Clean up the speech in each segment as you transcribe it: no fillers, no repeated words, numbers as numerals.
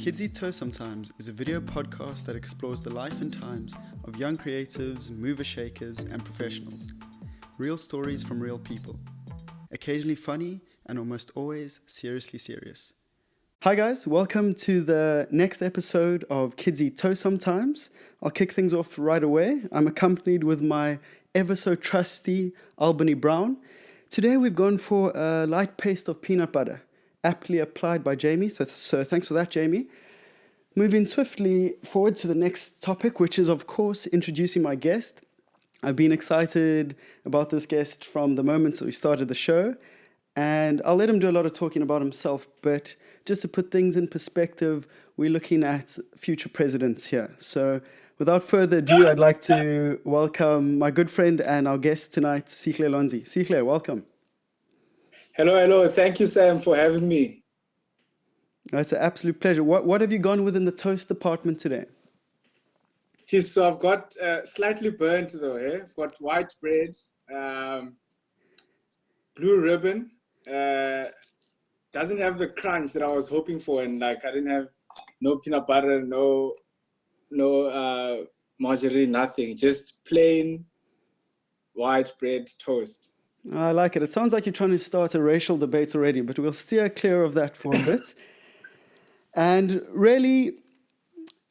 Kids Eat Toast Sometimes is a video podcast that explores the life and times of young creatives, mover shakers, and professionals. Real stories from real people. Occasionally funny and almost always seriously serious. Hi guys, welcome to the next episode of Kids Eat Toast Sometimes. I'll kick things off right away. I'm accompanied with my ever so trusty Albany Brown. Today we've gone for a light paste of peanut butter, aptly applied by Jamie, so thanks for that, Jamie. Moving swiftly forward to the next topic, which is, of course, introducing my guest. I've been excited about this guest from the moment that we started the show, and I'll let him do a lot of talking about himself, but just to put things in perspective, we're looking at future presidents here. So without further ado, I'd like to welcome my good friend and our guest tonight, Sihle Lonzi. Sihle, welcome. Hello. Thank you, Sam, for having me. It's an absolute pleasure. What have you gone with in the toast department today? Geez, so I've got slightly burnt though. I've got white bread, blue ribbon. Doesn't have the crunch that I was hoping for, and I didn't have no peanut butter, no margarine, nothing. Just plain white bread toast. I like it. It sounds like you're trying to start a racial debate already, but we'll steer clear of that for a bit. And really,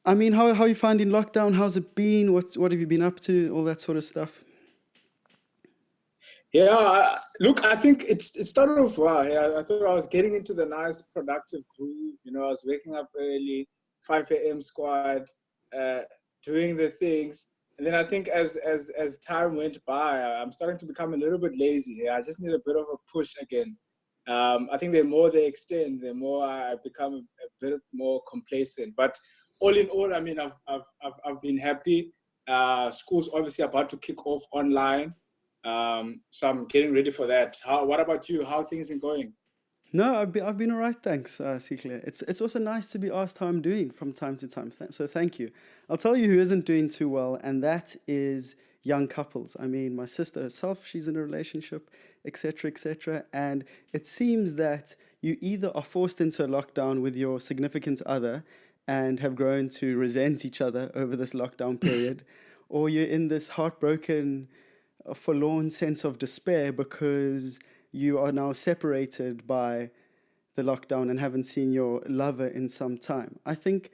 I mean, how are you finding lockdown? How's it been? What have you been up to? All that sort of stuff. Yeah, look, I think it started off well. Yeah, I thought I was getting into the nice productive groove. I was waking up early, 5 a.m. squad, doing the things. And then I think as time went by, I'm starting to become a little bit lazy. I just need a bit of a push again. I think the more they extend, the more I become a bit more complacent. But all in all, I mean, I've been happy. School's obviously about to kick off online, so I'm getting ready for that. What about you? How have things been going? No, I've been all right, thanks, Sihle. It's also nice to be asked how I'm doing from time to time, so thank you. I'll tell you who isn't doing too well, and that is young couples. I mean, my sister herself, she's in a relationship, etc., and it seems that you either are forced into a lockdown with your significant other and have grown to resent each other over this lockdown period, or you're in this heartbroken, forlorn sense of despair because you are now separated by the lockdown and haven't seen your lover in some time. I think,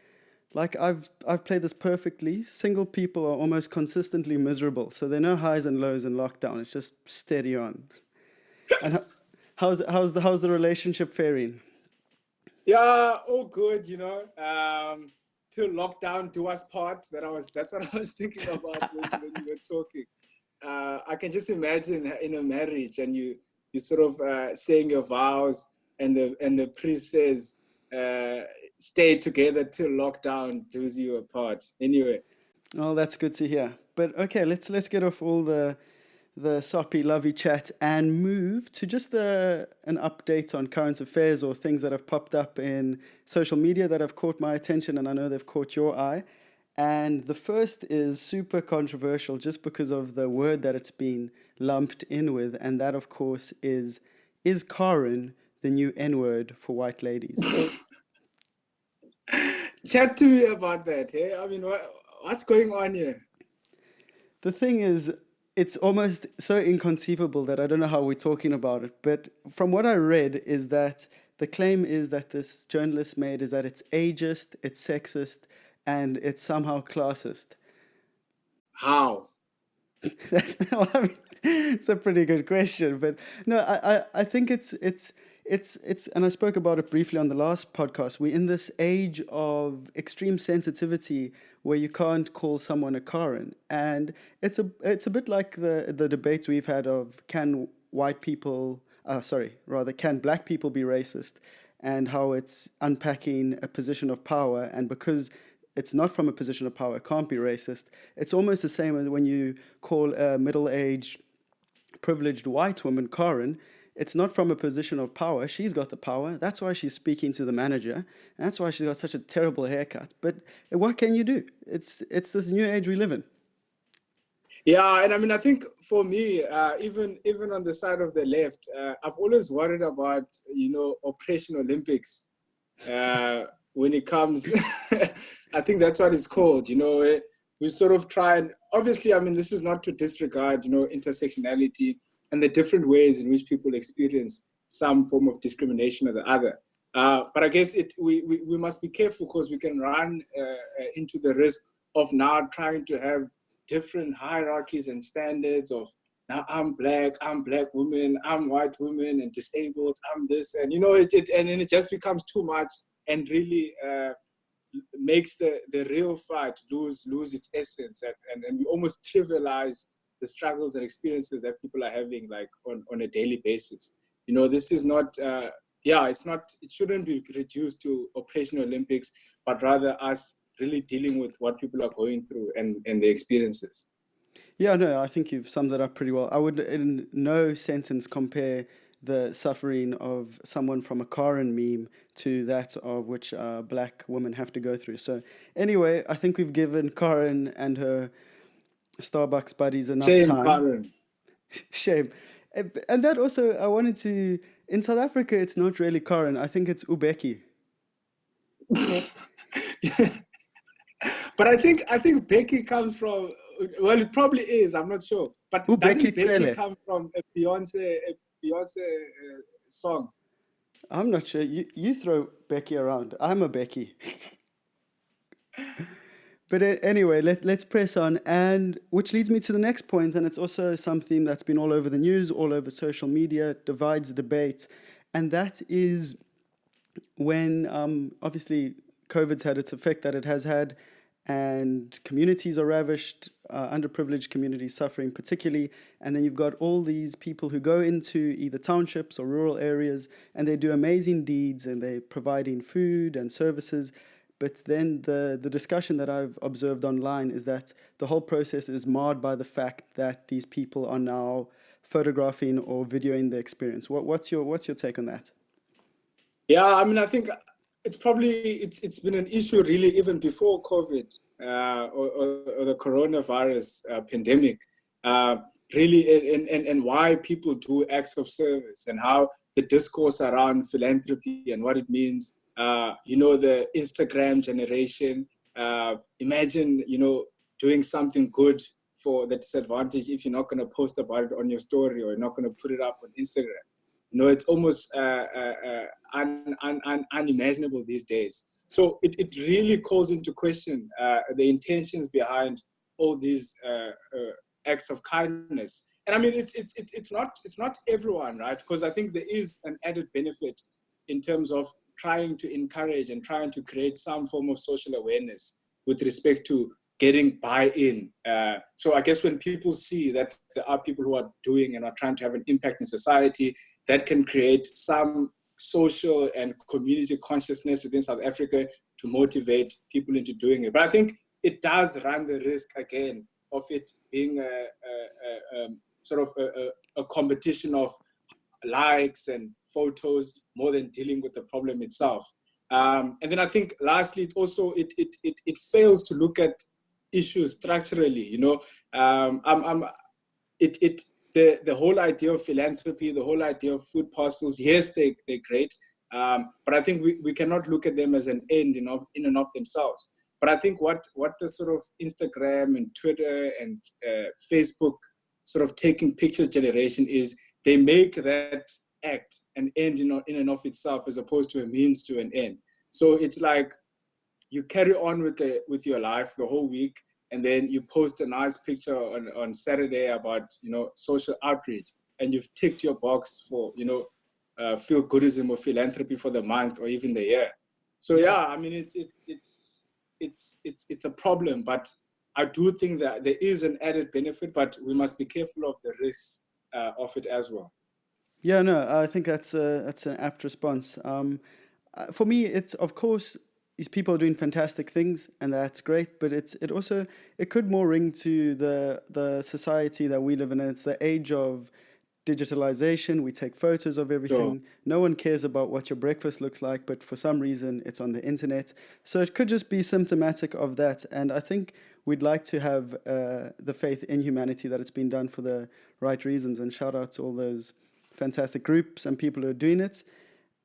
I've played this perfectly. Single people are almost consistently miserable, so there are no highs and lows in lockdown. It's just steady on. And how's the relationship faring? Yeah, all good. Till lockdown do us part. That's what I was thinking about when you were talking. I can just imagine in a marriage and you sort of saying your vows, and the priest says, stay together till lockdown does you apart. Anyway. Oh, that's good to hear. But okay, let's get off all the soppy, lovey chat and move to just an update on current affairs or things that have popped up in social media that have caught my attention, and I know they've caught your eye. And the first is super controversial just because of the word that it's been lumped in with, and that, of course, is Karen the new N-word for white ladies? Chat to me about that. I mean, what's going on here? The thing is, it's almost so inconceivable that I don't know how we're talking about it. But from what I read is that the claim is that this journalist made is that it's ageist, it's sexist, and it's somehow classist. How? Well, I mean, it's a pretty good question, but no, I think it's, and I spoke about it briefly on the last podcast. We're in this age of extreme sensitivity where you can't call someone a Karen, and it's a bit like the debates we've had of can black people be racist, and how it's unpacking a position of power, and because it's not from a position of power, it can't be racist. It's almost the same as when you call a middle-aged, privileged white woman Karen. It's not from a position of power. She's got the power. That's why she's speaking to the manager. And that's why she's got such a terrible haircut. But what can you do? It's this new age we live in. Yeah, and I mean, I think for me, even on the side of the left, I've always worried about, Operation Olympics. when it comes, I think that's what it's called, we sort of try and, obviously, I mean, this is not to disregard, intersectionality and the different ways in which people experience some form of discrimination or the other. But I guess we must be careful because we can run into the risk of now trying to have different hierarchies and standards of, now I'm black woman, I'm white woman and disabled, I'm this, and and then it just becomes too much and really makes the real fight lose its essence, and we almost trivialize the struggles and experiences that people are having, like on a daily basis. This is not it shouldn't be reduced to Operation Olympics, but rather us really dealing with what people are going through and the experiences. Yeah, no, I think you've summed that up pretty well. I would, in no sentence, compare the suffering of someone from a Karen meme to that of which black women have to go through. So, anyway, I think we've given Karen and her Starbucks buddies enough Shame, time. Karen. Shame. And that also, I wanted to. In South Africa, it's not really Karen. I think it's Ubeki. But I think Becky comes from, well, it probably is. I'm not sure. But Ubeki doesn't Becky Tele. come from a Beyonce song? I'm not sure. You throw Becky around. I'm a Becky. But anyway, let's press on, and which leads me to the next point, and it's also something that's been all over the news, all over social media, divides debate, and that is when obviously COVID's had its effect that it has had, and communities are ravished, underprivileged communities suffering particularly, and then you've got all these people who go into either townships or rural areas, and they do amazing deeds, and they're providing food and services. But then the discussion that I've observed online is that the whole process is marred by the fact that these people are now photographing or videoing the experience. What's your take on that? Yeah, I mean, I think it's been an issue really even before COVID or the coronavirus pandemic. Really, and why people do acts of service and how the discourse around philanthropy and what it means. The Instagram generation. Imagine, doing something good for the disadvantaged if you're not going to post about it on your story or you're not going to put it up on Instagram. It's almost unimaginable these days. So it really calls into question the intentions behind all these acts of kindness. And I mean, it's not everyone, right? Because I think there is an added benefit in terms of trying to encourage and trying to create some form of social awareness with respect to getting buy-in. So I guess when people see that there are people who are doing and are trying to have an impact in society, that can create some social and community consciousness within South Africa to motivate people into doing it. But I think it does run the risk, again, of it being a competition of likes and photos more than dealing with the problem itself. And then I think lastly, it fails to look at issues structurally. The whole idea of philanthropy, the whole idea of food parcels, yes, they're great, but I think we cannot look at them as an end in and of themselves. But I think what the sort of Instagram and Twitter and Facebook sort of taking pictures generation is, they make that act an end in and of itself as opposed to a means to an end. So it's like you carry on with your life the whole week, and then you post a nice picture on Saturday about social outreach, and you've ticked your box for feel goodism or philanthropy for the month or even the year. So yeah, I mean it's a problem, but I do think that there is an added benefit, but we must be careful of the risks of it as well. Yeah, no, I think that's an apt response. For me, it's of course these people are doing fantastic things, and that's great. But it could more ring to the society that we live in. And it's the age of digitalization. We take photos of everything. Sure. No one cares about what your breakfast looks like, but for some reason it's on the internet. So it could just be symptomatic of that. And I think we'd like to have the faith in humanity that it's been done for the right reasons. And shout out to all those fantastic groups and people who are doing it.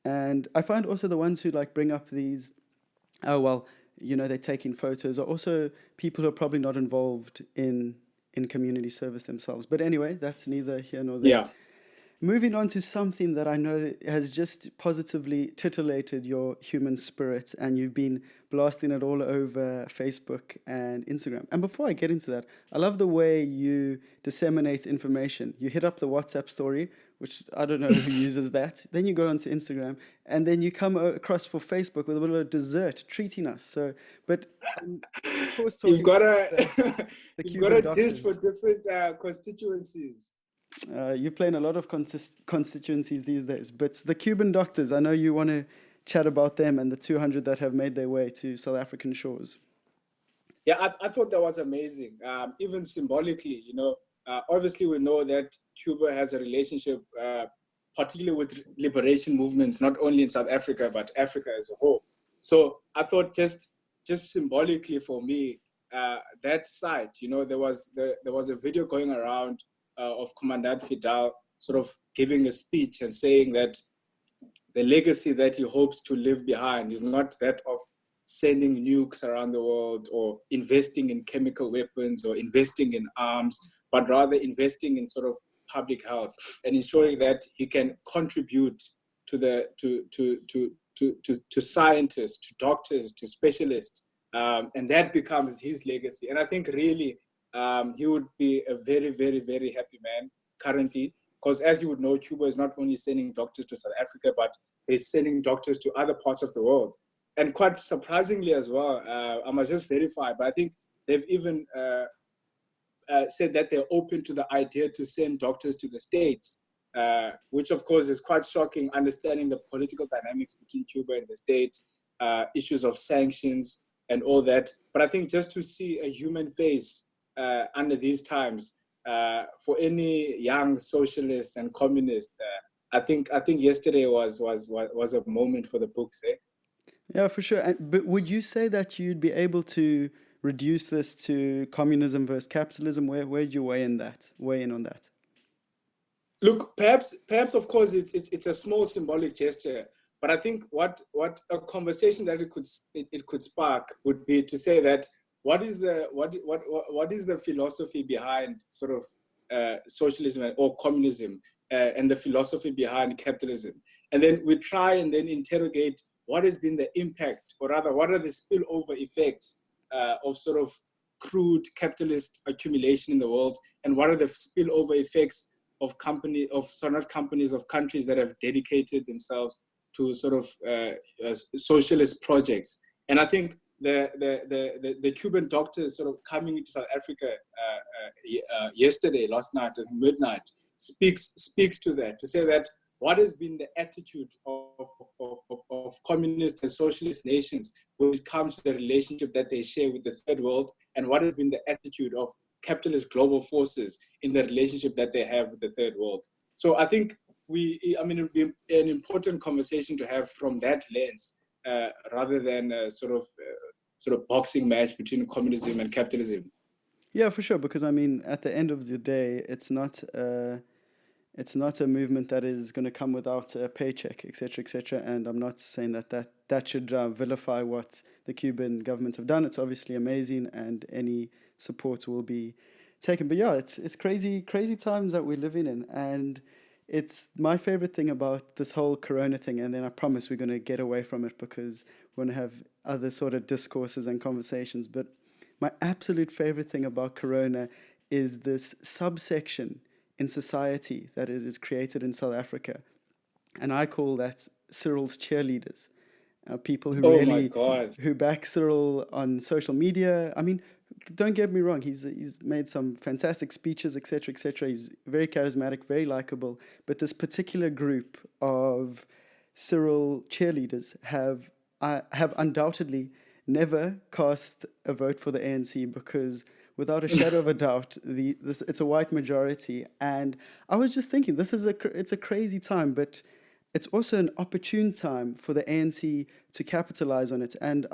And I find also the ones who bring up these oh well, they're taking photos, or also people who are probably not involved in community service themselves. But anyway, that's neither here nor there. Yeah. Moving on to something that I know has just positively titillated your human spirit, and you've been blasting it all over Facebook and Instagram. And before I get into that, I love the way you disseminate information. You hit up the WhatsApp story, which I don't know who uses that. Then you go onto Instagram, and then you come across for Facebook with a little dessert treating us. So, but of course, You've talking got about a the you've got Cuban a dish for doctors. different constituencies. You're playing a lot of constituencies these days, but the Cuban doctors, I know you want to chat about them and the 200 that have made their way to South African shores. Yeah, I thought that was amazing. Even symbolically, obviously we know that Cuba has a relationship, particularly with liberation movements, not only in South Africa but Africa as a whole. So I thought just symbolically for me, that site, there was a video going around of Commandant Fidel sort of giving a speech and saying that the legacy that he hopes to leave behind is not that of sending nukes around the world or investing in chemical weapons or investing in arms, but rather investing in sort of public health and ensuring that he can contribute to the to scientists, to doctors, to specialists, and that becomes his legacy. And I think really he would be a very, very, very happy man currently, because as you would know, Cuba is not only sending doctors to South Africa, but they're sending doctors to other parts of the world. And quite surprisingly as well, I must just verify, but I think they've even said that they're open to the idea to send doctors to the States, which of course is quite shocking, understanding the political dynamics between Cuba and the States, issues of sanctions and all that. But I think just to see a human face under these times, for any young socialist and communist, I think yesterday was a moment for the books. Eh? Yeah, for sure. But would you say that you'd be able to reduce this to communism versus capitalism? Where'd you weigh in on that? Look, perhaps, of course, it's a small symbolic gesture, but I think what a conversation that it could spark would be to say that what is the philosophy behind sort of socialism or communism, and the philosophy behind capitalism, and then we try and then interrogate what has been the impact, or rather, what are the spillover effects of sort of crude capitalist accumulation in the world, and what are the spillover effects of countries that have dedicated themselves to sort of socialist projects. And I think the Cuban doctors sort of coming into South Africa last night at midnight, speaks to that, to say that what has been the attitude of communist and socialist nations when it comes to the relationship that they share with the third world, and what has been the attitude of capitalist global forces in the relationship that they have with the third world. So I think it would be an important conversation to have from that lens, rather than sort of boxing match between communism and capitalism. Yeah, for sure. Because I mean, at the end of the day, it's not a movement that is going to come without a paycheck, etc., etc. And I'm not saying that should vilify what the Cuban government have done. It's obviously amazing, and any support will be taken. But yeah, it's crazy, crazy times that we're living in, and it's my favorite thing about this whole Corona thing. And then I promise we're going to get away from it because we're going to have other sort of discourses and conversations. But my absolute favorite thing about Corona is this subsection in society that it is created in South Africa. And I call that Cyril's cheerleaders. People who Oh my really God. who back Cyril on social media. I mean, don't get me wrong, he's made some fantastic speeches, etc., etc. He's very charismatic, very likable. But this particular group of Cyril cheerleaders have undoubtedly never cast a vote for the ANC because without a shadow of a doubt, it's a white majority. And I was just thinking, it's a crazy time, but it's also an opportune time for the ANC to capitalize on it. And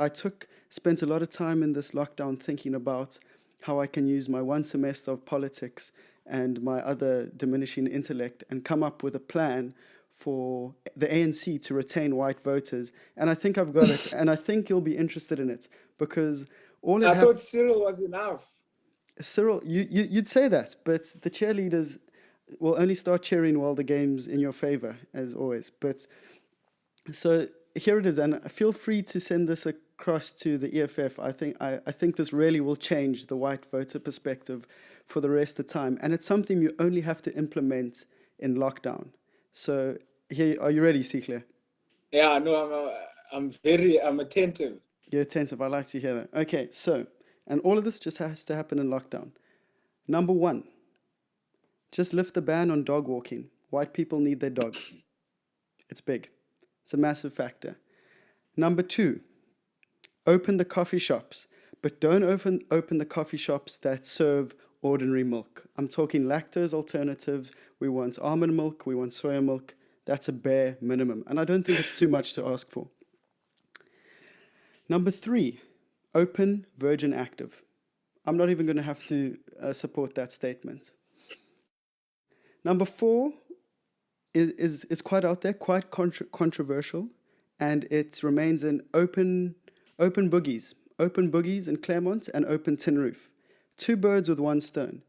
spent a lot of time in this lockdown thinking about how I can use my one semester of politics and my other diminishing intellect and come up with a plan for the ANC to retain white voters, and I think I've got it, and I think you'll be interested in it because all it I happened. thought Cyril was enough. Cyril, you'd say that, but the cheerleaders will only start cheering while the game's in your favor, as always. But so here it is, and feel free to send this across to the EFF. I think this really will change the white voter perspective for the rest of the time, and it's something you only have to implement in lockdown. So here, are you ready, Sihle? Yeah, no, I'm attentive. You're attentive. I like to hear that. Okay, so, and all of this just has to happen in lockdown. Number one, just lift the ban on dog walking. White people need their dogs. It's big. It's a massive factor. Number two, open the coffee shops, but don't open the coffee shops that serve ordinary milk. I'm talking lactose alternatives. We want almond milk. We want soya milk. That's a bare minimum. And I don't think it's too much to ask for. Number three, open Virgin Active. I'm not even going to have to support that statement. Number four is quite out there, quite controversial, and it remains an open boogies in Claremont and open tin roof. Two birds with one stone.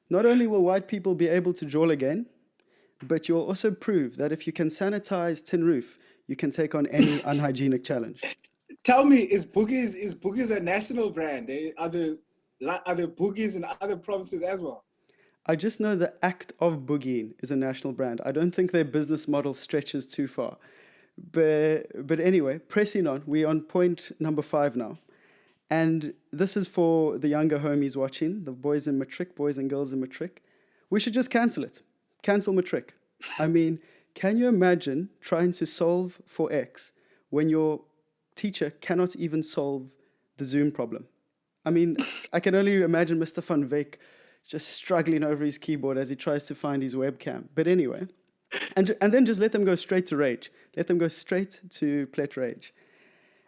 Not only will white people be able to jawl again, but you'll also prove that if you can sanitize tin roof, you can take on any unhygienic challenge. Tell me, is Boogies a national brand? Are there Boogies in other provinces as well? I just know the act of boogieing is a national brand. I don't think their business model stretches too far. But anyway, pressing on, we're on point number 5 now. And this is for the younger homies watching, the boys in matric, boys and girls in matric. We should just cancel it. Cancel matric. I mean, can you imagine trying to solve for X when your teacher cannot even solve the Zoom problem? I mean, I can only imagine Mr. Van Wyk just struggling over his keyboard as he tries to find his webcam. But anyway, and then just let them go straight to rage. Let them go straight to plet rage.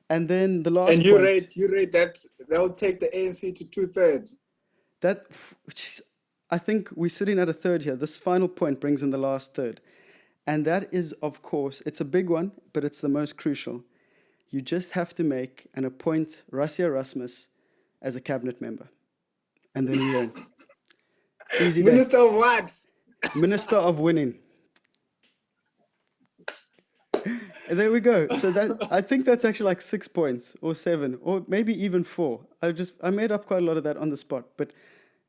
And then the last and you point, rate that they'll take the ANC to 2/3. That, I think we're sitting at a third here. This final point brings in the last third. And that is, of course, it's a big one, but it's the most crucial. You just have to make and appoint Rassie Erasmus as a cabinet member. And then we win. Easy day. Minister of what? Minister of winning. And there we go. So I think that's actually like 6 points or 7 or maybe even 4. I made up quite a lot of that on the spot. But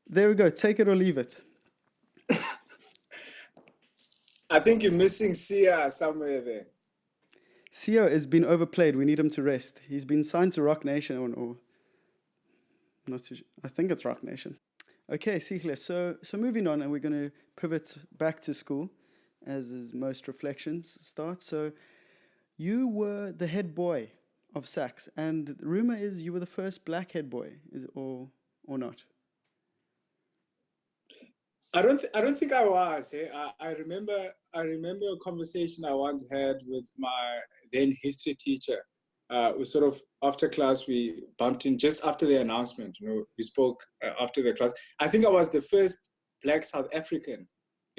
there we go. Take it or leave it. I think you're missing Sia somewhere there. Sia has been overplayed. We need him to rest. He's been signed to Rock Nation or not too, I think it's Rock Nation. Okay, Sihle. So moving on, and we're going to pivot back to school, as is most reflections start. So you were the head boy of Sax, and the rumor is you were the first black head boy, or not? I don't think I was. I remember a conversation I once had with my then history teacher. We sort of, after class, we bumped in just after the announcement. We spoke after the class. I think I was the first black South African,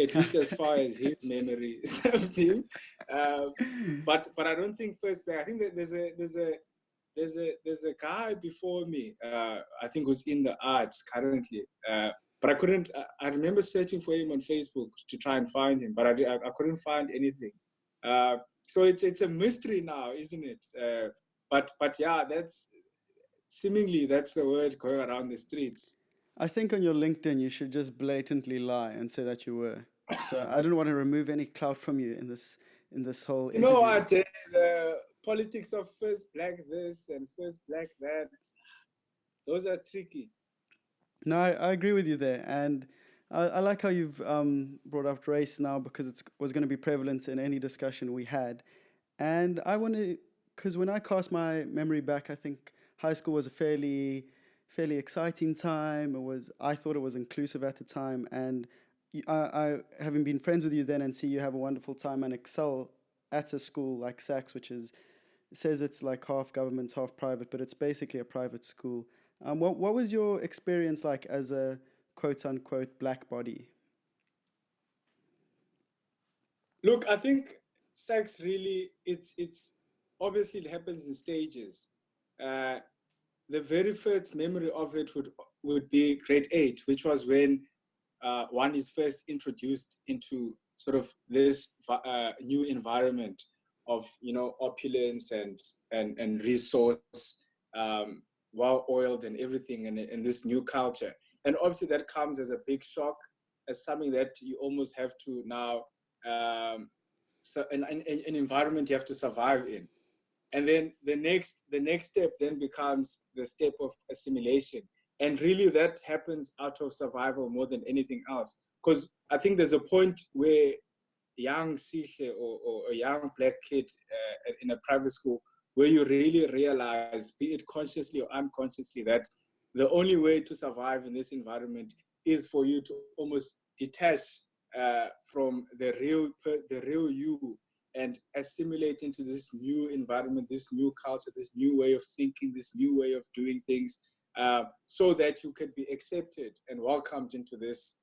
at least as far as his memory served him. But I don't think first black. I think that there's a guy before me. I think who's in the arts currently. But I couldn't. I remember searching for him on Facebook to try and find him, but I couldn't find anything. So it's a mystery now, isn't it? But yeah, that's the word going around the streets. I think on your LinkedIn you should just blatantly lie and say that you were. So I don't want to remove any clout from you in this whole interview. You know what? The politics of first black this and first black that, those are tricky. No, I agree with you there, and I like how you've brought up race now because it was going to be prevalent in any discussion we had, and I want to, because when I cast my memory back, I think high school was a fairly exciting time. I thought it was inclusive at the time, and I having been friends with you then and see you have a wonderful time and excel at a school like Sax, which says it's like half government, half private, but it's basically a private school. What was your experience like as a quote-unquote black body? Look, I think sex really, it's obviously it happens in stages. Uh, the very first memory of it would be grade 8, which was when one is first introduced into sort of this new environment of, you know, opulence and resource, um, well oiled and everything, and this new culture. And obviously that comes as a big shock, as something that you almost have to now, so an environment you have to survive in. And then the next step then becomes the step of assimilation, and really that happens out of survival more than anything else, because I think there's a point where young Sihle, or a young black kid in a private school, where you really realize, be it consciously or unconsciously, that the only way to survive in this environment is for you to almost detach from the real you, and assimilate into this new environment, this new culture, this new way of thinking, this new way of doing things, so that you could be accepted and welcomed into this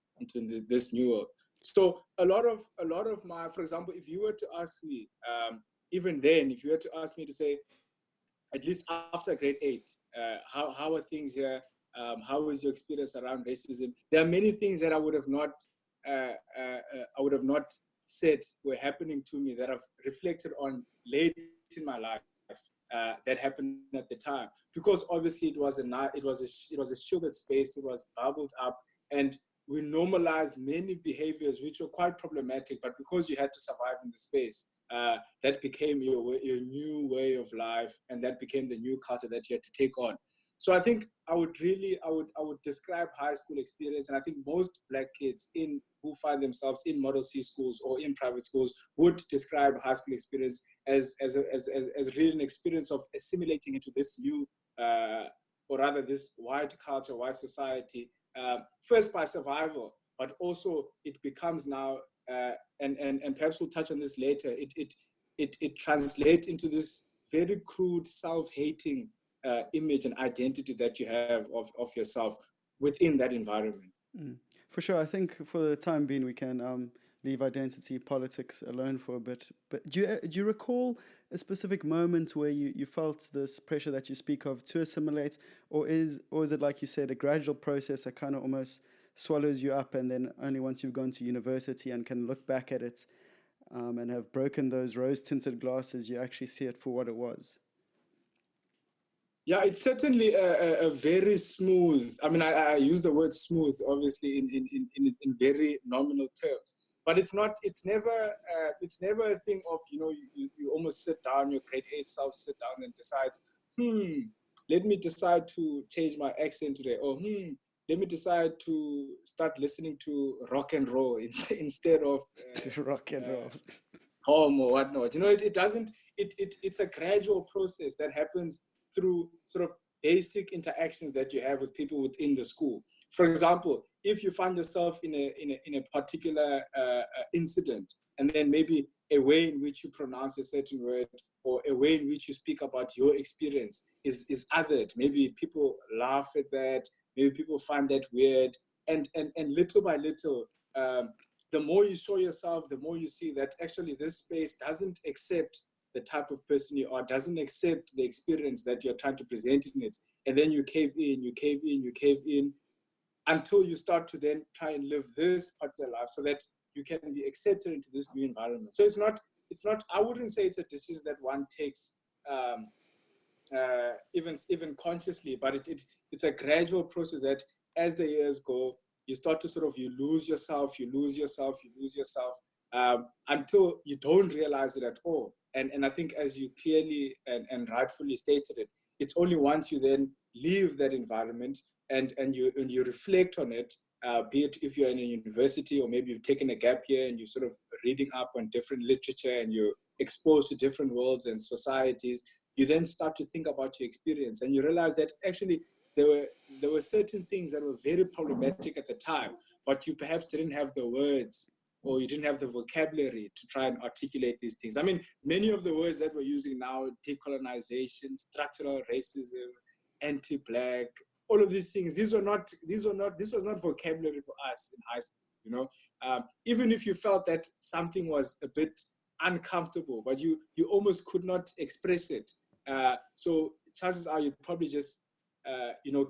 new world. So a lot of my, for example, if you were to ask me, even then, if you were to ask me to say, at least after grade 8, how are things here? How is your experience around racism? There are many things that I would have not said were happening to me, that I've reflected on late in my life, that happened at the time, because obviously it was a shielded space, it was bubbled up, and we normalized many behaviors which were quite problematic, but because you had to survive in the space, that became your new way of life, and that became the new culture that you had to take on. So I think I would describe high school experience, and I think most black kids in who find themselves in Model C schools or in private schools would describe high school experience as really an experience of assimilating into this new, or rather this white culture, white society, first by survival, but also it becomes now, and perhaps we'll touch on this later, it translates into this very crude self-hating image and identity that you have of yourself within that environment. Mm. For sure, I think for the time being we can leave identity politics alone for a bit. But do you recall a specific moment where you felt this pressure that you speak of to assimilate, or is it, like you said, a gradual process that kind of almost swallows you up, and then only once you've gone to university and can look back at it and have broken those rose-tinted glasses, you actually see it for what it was? Yeah, it's certainly a very smooth. I mean, I use the word smooth, obviously, in very nominal terms. But it's not. It's never a thing of, you know, you almost sit down. Your grade 8 self sit down and decides, let me decide to change my accent today, or let me decide to start listening to rock and roll instead of Rock and roll. home or whatnot. You know, it doesn't. It's a gradual process that happens through sort of basic interactions that you have with people within the school. For example, if you find yourself in a particular incident, and then maybe a way in which you pronounce a certain word, or a way in which you speak about your experience is othered. Maybe people laugh at that. Maybe people find that weird. And little by little, the more you show yourself, the more you see that actually this space doesn't accept the type of person you are, doesn't accept the experience that you're trying to present in it. And then you cave in, you cave in, you cave in, until you start to then try and live this particular life so that you can be accepted into this new environment. So it's not, I wouldn't say it's a decision that one takes um, even consciously, but it's a gradual process that as the years go, you start to sort of, you lose yourself, until you don't realize it at all. And I think, as you clearly and rightfully stated it, it's only once you then leave that environment and you reflect on it, be it if you're in a university, or maybe you've taken a gap year and you're sort of reading up on different literature and you're exposed to different worlds and societies, you then start to think about your experience, and you realize that actually there were certain things that were very problematic at the time, but you perhaps didn't have the words, or you didn't have the vocabulary to try and articulate these things. I mean, many of the words that we're using now, decolonization, structural racism, anti-black, all of these things, this was not vocabulary for us in high school, you know. Even if you felt that something was a bit uncomfortable, but you almost could not express it. So chances are you probably just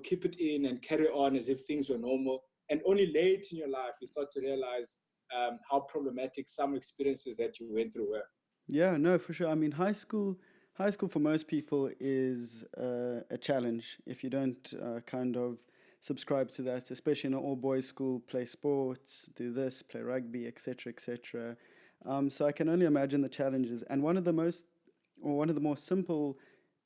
keep it in and carry on as if things were normal. And only late in your life you start to realize how problematic some experiences that you went through were. Yeah, no, for sure. I mean, high school for most people is a challenge if you don't kind of subscribe to that, especially in an all boys school, play sports, do this, play rugby, etc., etc. So I can only imagine the challenges. And one of the more simple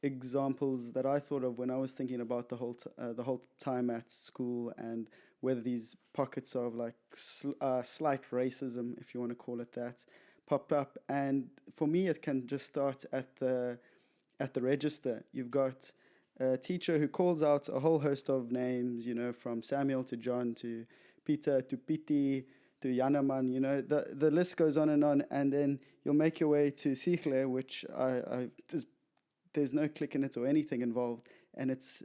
examples that I thought of when I was thinking about the whole time at school and whether these pockets of like slight racism, if you want to call it that, popped up. And for me, it can just start at the register. You've got a teacher who calls out a whole host of names, from Samuel to John to Peter to Piti to Yanaman, the list goes on, and then you'll make your way to Sihle, which there's no click in it or anything involved, and it's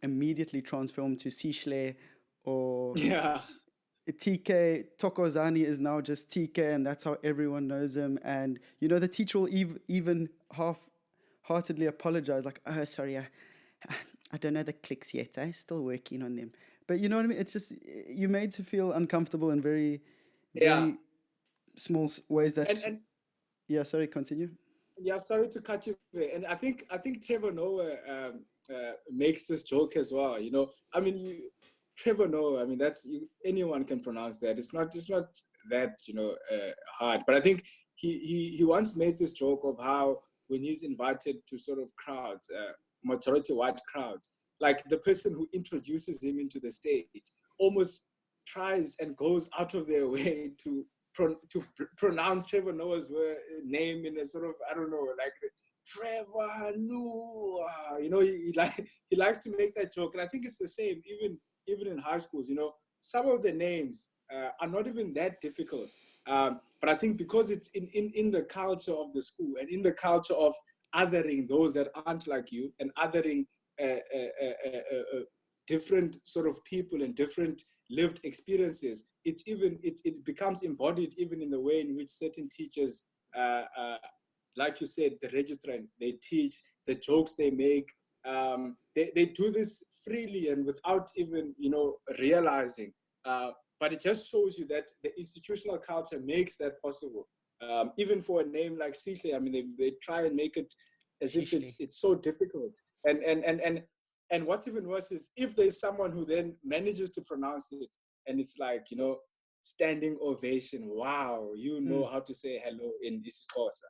immediately transformed to Sihle or Yeah. TK. Tokozani is now just TK, and that's how everyone knows him. And the teacher will even half-heartedly apologize, like, "Oh, sorry, I don't know the clicks yet. I'm still working on them." But you know what I mean? It's just you're made to feel uncomfortable in very, Yeah. very small ways. And Yeah, sorry, continue. yeah, sorry to cut you there. And I think Trevor Noah makes this joke as well. I mean, Trevor Noah. I mean, anyone can pronounce that. It's not that hard. But I think he once made this joke of how when he's invited to sort of crowds, majority white crowds, like the person who introduces him into the stage almost tries and goes out of their way to pronounce Trevor Noah's name in a sort of, I don't know, like Trevor Noah. He likes to make that joke, and I think it's the same even in high schools. Some of the names are not even that difficult, but I think because it's in the culture of the school and in the culture of othering those that aren't like you and othering uh, uh, uh, uh, different sort of people and different lived experiences, it becomes embodied even in the way in which certain teachers, like you said, the registrant, they teach, the jokes they make. They do this freely and without even realizing. But it just shows you that the institutional culture makes that possible. Even for a name like Sihle, I mean, they try and make it as if it's so difficult. And what's even worse is if there's someone who then manages to pronounce it, and it's like, standing ovation. Wow, you know how to say hello in isiXhosa.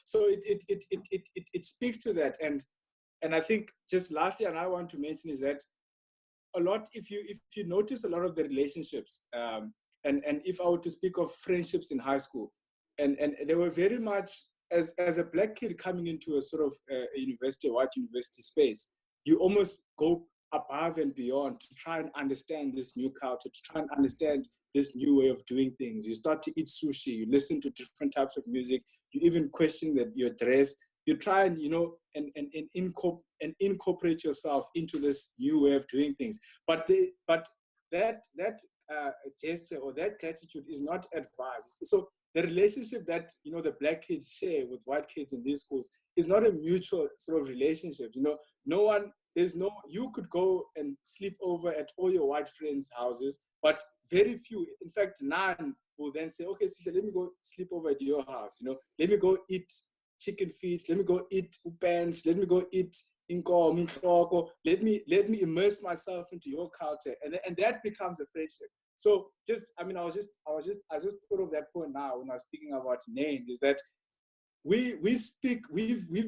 So it speaks to that. And I think just lastly, and I want to mention is that a lot, if you notice a lot of the relationships, and if I were to speak of friendships in high school, and they were very much as a black kid coming into a sort of a white university space, you almost go above and beyond to try and understand this new culture, to try and understand this new way of doing things. You start to eat sushi, you listen to different types of music, you even question that your dress, you try and and incorporate yourself into this new way of doing things. But that gesture or that gratitude is not advised. So the relationship that the black kids share with white kids in these schools is not a mutual sort of relationship. No one, you could go and sleep over at all your white friends' houses, but very few, in fact none, will then say, okay, Sihle, let me go sleep over at your house. Let me go eat chicken feet, let me go eat upans, let me go eat inkomo, inhloko, let me immerse myself into your culture, and that becomes a friendship. So I just thought of that point now when I was speaking about names, is that we've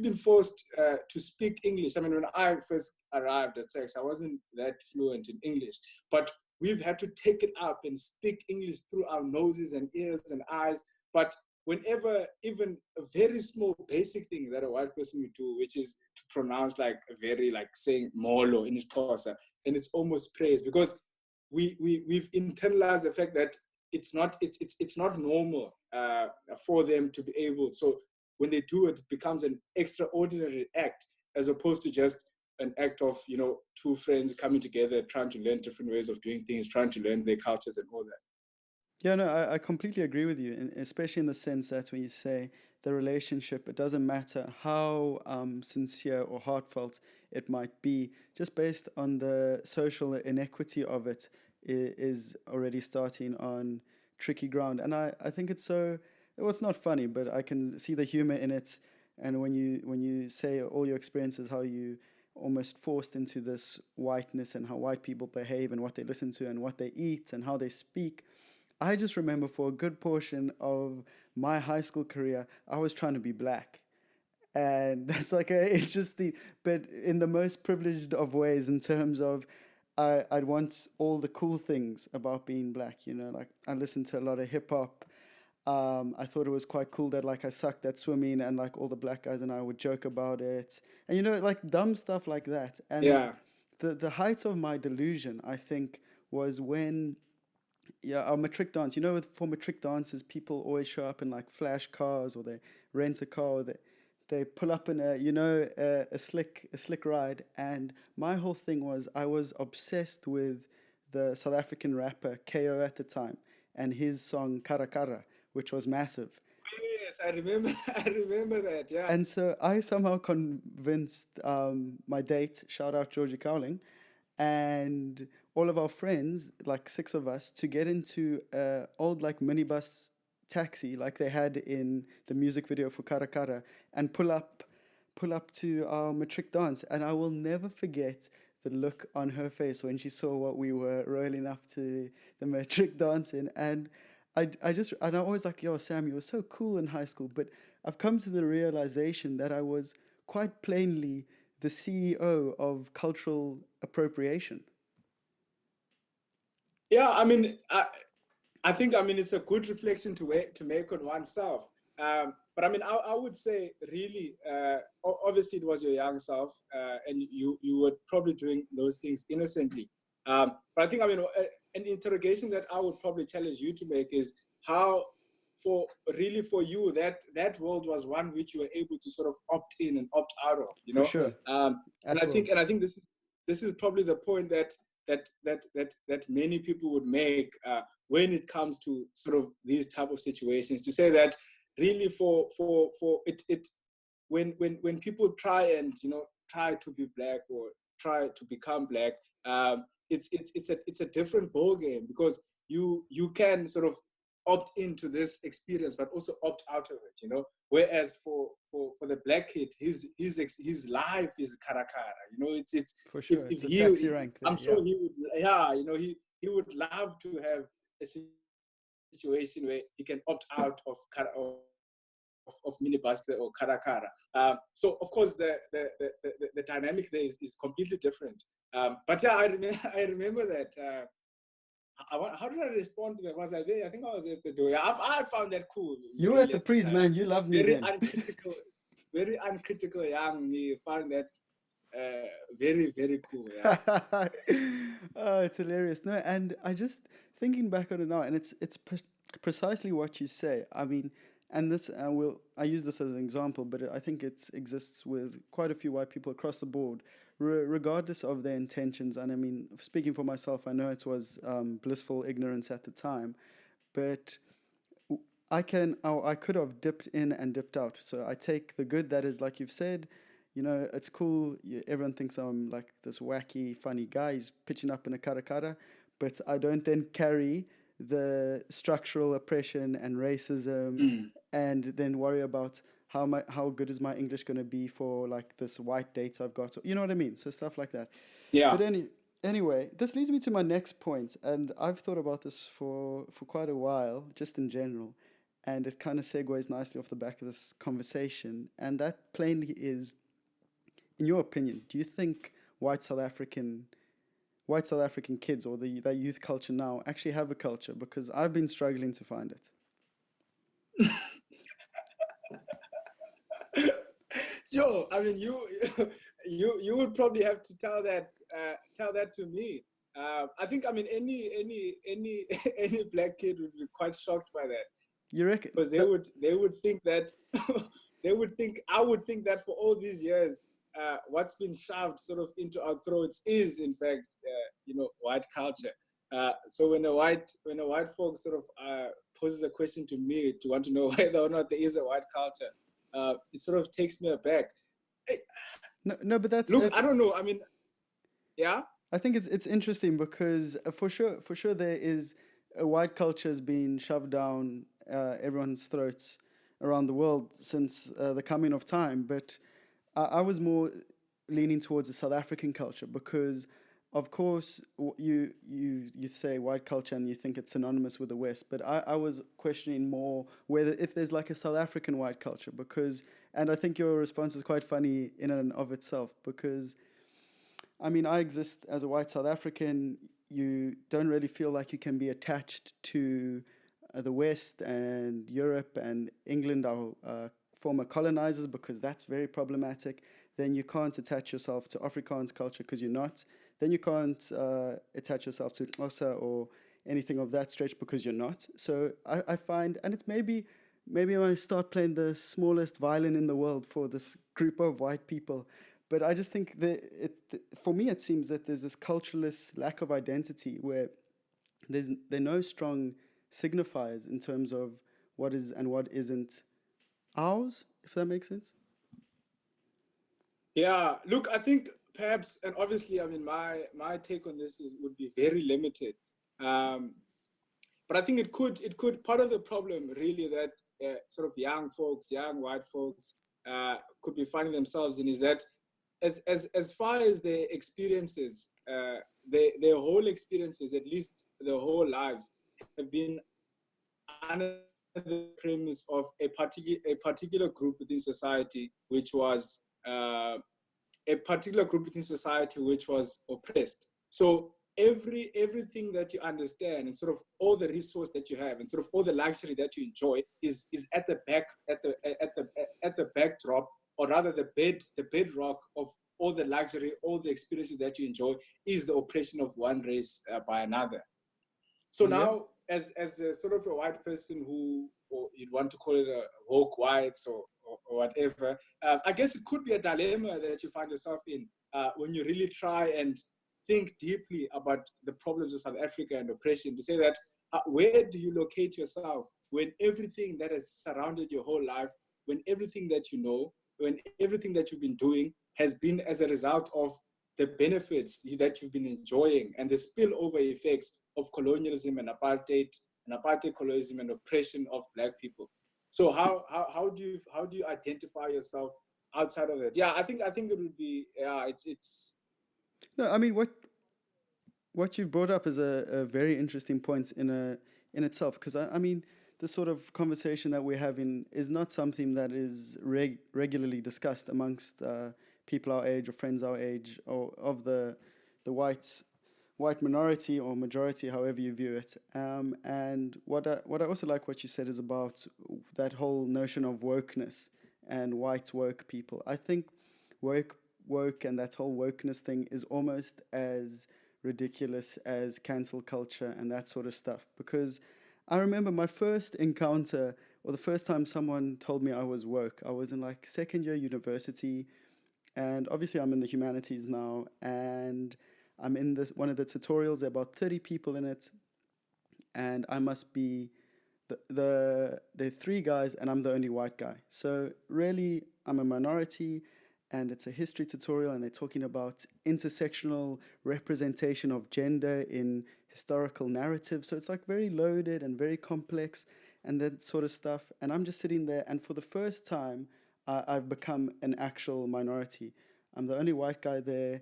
been forced to speak English. I mean, when I first arrived at SACS, I wasn't that fluent in English, but we've had to take it up and speak English through our noses and ears and eyes. But whenever even a very small basic thing that a white person would do, which is to pronounce like a very, like saying molo in isiXhosa, and it's almost praise, because we've internalized the fact that it's not normal for them to be able. So when they do it, it becomes an extraordinary act as opposed to just an act of two friends coming together, trying to learn different ways of doing things, trying to learn their cultures and all that. Yeah, no, I completely agree with you, especially in the sense that when you say the relationship, it doesn't matter how sincere or heartfelt it might be, just based on the social inequity of it, is already starting on tricky ground. And I think it's so, well, it's not funny, but I can see the humor in it. And when you say all your experiences, how you almost forced into this whiteness and how white people behave and what they listen to and what they eat and how they speak. I just remember for a good portion of my high school career, I was trying to be black. And that's like a interesting, but in the most privileged of ways, in terms of I'd want all the cool things about being black, like I listened to a lot of hip hop. I thought it was quite cool that like I sucked at swimming and like all the black guys and I would joke about it. And like dumb stuff like that. And Yeah. the height of my delusion, I think, was when, yeah, our matric dance. For matric dances, people always show up in like flash cars, or they rent a car, or they pull up in a slick ride. And my whole thing was I was obsessed with the South African rapper KO at the time and his song Kara Kara, which was massive. Yes, I remember. I remember that. Yeah. And so I somehow convinced my date, shout out Georgie Cowling, and all of our friends, like six of us, to get into a old like minibus taxi, like they had in the music video for Kara Kara, and pull up to our matric dance. And I will never forget the look on her face when she saw what we were rolling up to the matric dance in. And I always like, yo, Sam, you were so cool in high school, but I've come to the realization that I was quite plainly the CEO of cultural appropriation. Yeah. I think, it's a good reflection to make on oneself. But I would say really, obviously it was your young self, and you were probably doing those things innocently. But I think, an interrogation that I would probably challenge you to make is how, for you, that world was one which you were able to sort of opt in and opt out of, For sure. and At will. I think this is probably the point that many people would make, when it comes to sort of these type of situations, to say that really, for it when people try and try to be black or try to become black, it's a different ball game, because you can sort of opt into this experience but also opt out of it, whereas for the black kid, his life is karakara, it's For if sure. if It's a taxi he rank there. I'm sure Yeah. he would, yeah, he would love to have a situation where he can opt out of minibus or karakara. So of course the dynamic there is completely different. But yeah, I remember that. How did I respond to that? Was I there? I think I was at the door. Yeah, I found that cool. You were at Really, the priest, man. You loved me very then. uncritical, very uncritical young me found that very, very cool. Yeah. Oh, it's hilarious. No, and I just thinking back on it now, and it's precisely what you say. I mean, and this I use this as an example, but I think it exists with quite a few white people across the board, regardless of their intentions. And I mean, speaking for myself, I know it was blissful ignorance at the time, but I could have dipped in and dipped out. So I take the good that is, like you've said, it's cool. Everyone thinks I'm like this wacky, funny guy. He's pitching up in a karakara, but I don't then carry the structural oppression and racism, Mm. and then worry about how good is my English going to be for like this white date I've got. You know what I mean? So stuff like that. But Yeah. anyway, this leads me to my next point, and I've thought about this for quite a while, just in general, and it kind of segues nicely off the back of this conversation, and that plainly is, in your opinion, do you think white South African white South African kids, or that youth culture now, actually have a culture? Because I've been struggling to find it. Sure. You you would probably have to tell that to me. I think, any any black kid would be quite shocked by that, You reckon because they that? would think that I would think that for all these years, what's been shoved sort of into our throats is in fact, white culture. So when a white folks sort of poses a question to me to want to know whether or not there is a white culture, it sort of takes me aback. Hey, No, no, but that's look, it's. I don't know. I mean, yeah, I think it's interesting because for sure there is a white culture has been shoved down everyone's throats around the world since the coming of time. But I was more leaning towards the South African culture because, of course, you say white culture and you think it's synonymous with the West. But I was questioning more whether if there's like a South African white culture because, and I think your response is quite funny in and of itself because I mean, I exist as a white South African. You don't really feel like you can be attached to the West and Europe and England, our former colonizers, because that's very problematic. Then you can't attach yourself to Afrikaans culture because you're not. Then you can't attach yourself to Xhosa or anything of that stretch because you're not. So I find, and it's maybe when I start playing the smallest violin in the world for this group of white people, but I just think that for me, it seems that there's this cultureless lack of identity where there are no strong signifiers in terms of what is and what isn't ours, if that makes sense. yeah. Look, I think perhaps, and obviously, I mean, my take on this would be very limited. Um, but I think it could part of the problem really that sort of young folks, young white folks, could be finding themselves in is that as far as their experiences, their whole experiences, at least their whole lives, have been under the premise of a particular group within society, which was a particular group within society which was oppressed. So everything that you understand and sort of all the resource that you have and sort of all the luxury that you enjoy is at the back at the backdrop, or rather the bedrock of all the luxury, all the experiences that you enjoy is the oppression of one race by another. So Yeah. now, as a sort of a white person who, or you'd want to call it a woke whites or whatever, I guess it could be a dilemma that you find yourself in when you really try and think deeply about the problems of South Africa and oppression. To say that, where do you locate yourself when everything that has surrounded your whole life, when everything that you know, when everything that you've been doing has been as a result of the benefits that you've been enjoying and the spillover effects of colonialism and apartheid colonialism and oppression of Black people. So how do you identify yourself outside of that? Yeah, I think it would be, yeah, it's No, I mean what you've brought up is a very interesting point in itself because I mean the sort of conversation that we're having is not something that is regularly discussed amongst people our age or friends our age or of the white minority or majority, however you view it. And what I also like what you said is about that whole notion of wokeness and white woke people. I think woke woke and that whole wokeness thing is almost as ridiculous as cancel culture and that sort of stuff. Because I remember my first encounter or the first time someone told me I was woke, I was in like second year university, and obviously I'm in the humanities now, and I'm in this one of the tutorials. There are about 30 people in it, and I must be there are three guys, and I'm the only white guy. So really, I'm a minority, and it's a history tutorial, and they're talking about intersectional representation of gender in historical narrative. So it's like very loaded and very complex, and that sort of stuff. And I'm just sitting there, and for the first time, I've become an actual minority. I'm the only white guy there.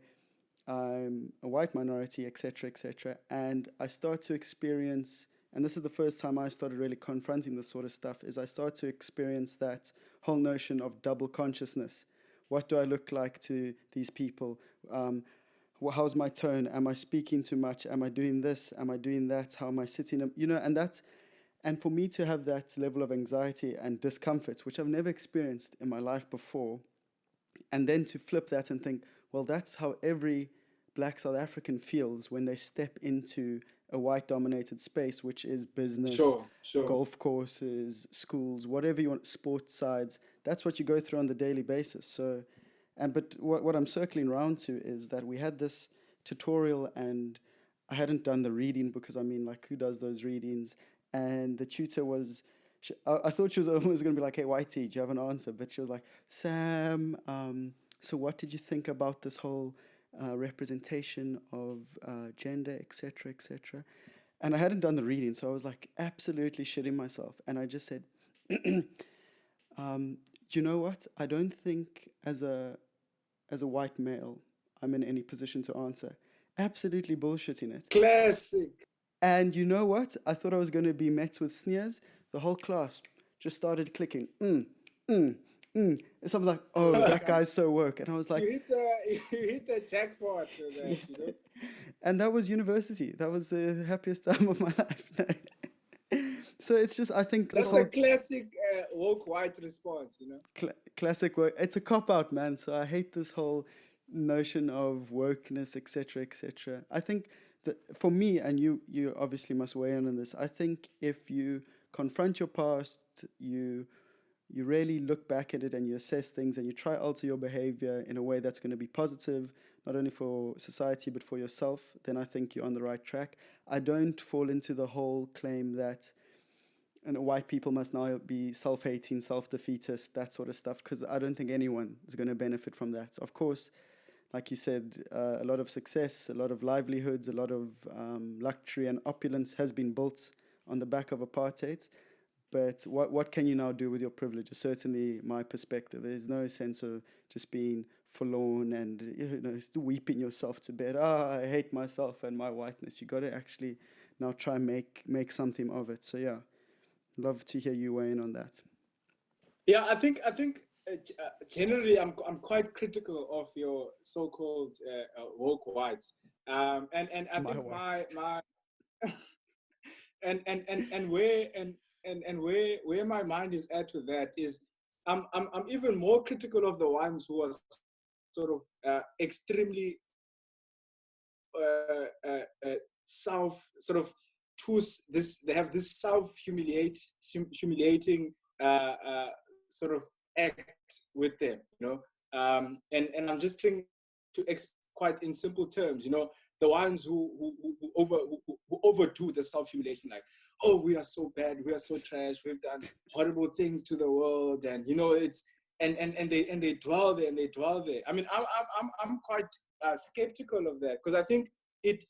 I'm a white minority, etc., etc. And I start to experience, and this is the first time I started really confronting this sort of stuff, is I start to experience that whole notion of double consciousness. What do I look like to these people? How's my tone? Am I speaking too much? Am I doing this? Am I doing that? How am I sitting? And for me to have that level of anxiety and discomfort, which I've never experienced in my life before, and then to flip that and think, well, that's how every Black South African feels when they step into a white dominated space, which is business, sure. golf courses, schools, whatever you want, sports sides. That's what you go through on the daily basis. So, but what I'm circling around to is that we had this tutorial, and I hadn't done the reading because I mean, like, who does those readings? And the tutor was, I thought she was almost going to be like, "Hey, Whitey, do you have an answer?" But she was like, "Sam, so what did you think about this whole representation of gender, etc., etc.?" And I hadn't done the reading, so I was like absolutely shitting myself. And I just said, "Do you know what? I don't think as a white male, I'm in any position to answer." Absolutely bullshitting it. Classic. And you know what? I thought I was going to be met with sneers. The whole class just started clicking. Mm. And someone's like, "Oh, that guy's so woke." And I was like, You hit the jackpot with yeah. that, you know. And that was university. That was the happiest time of my life. So it's just, I think this That's a whole classic woke white response, you know. classic work, it's a cop out, man. So I hate this whole notion of wokeness, etc., etc. I think that for me, and you obviously must weigh in on this. I think if you confront your past, you really look back at it and you assess things and you try alter your behavior in a way that's going to be positive, not only for society but for yourself, then I think you're on the right track. I don't fall into the whole claim that white people must now be self-hating, self-defeatist, that sort of stuff, because I don't think anyone is going to benefit from that. Of course, like you said, a lot of success, a lot of livelihoods, a lot of luxury and opulence has been built on the back of apartheid. But what can you now do with your privilege? Is certainly my perspective. There's no sense of just being forlorn and weeping yourself to bed. I hate myself and my whiteness. You got to actually now try and make something of it. So yeah, love to hear you weigh in on that. Yeah, I think generally I'm quite critical of your so-called woke whites, and I My think whites. my and where my mind is at with that is I'm even more critical of the ones who are sort of extremely self sort of this they have this humiliating sort of act with them, you know. And I'm just thinking to quite in simple terms, you know, the ones who overdo the self-humiliation, like, oh, we are so bad, we are so trash, we've done horrible things to the world, and you know, it's and they dwell there and they dwell there. I mean, I'm quite skeptical of that, because I think it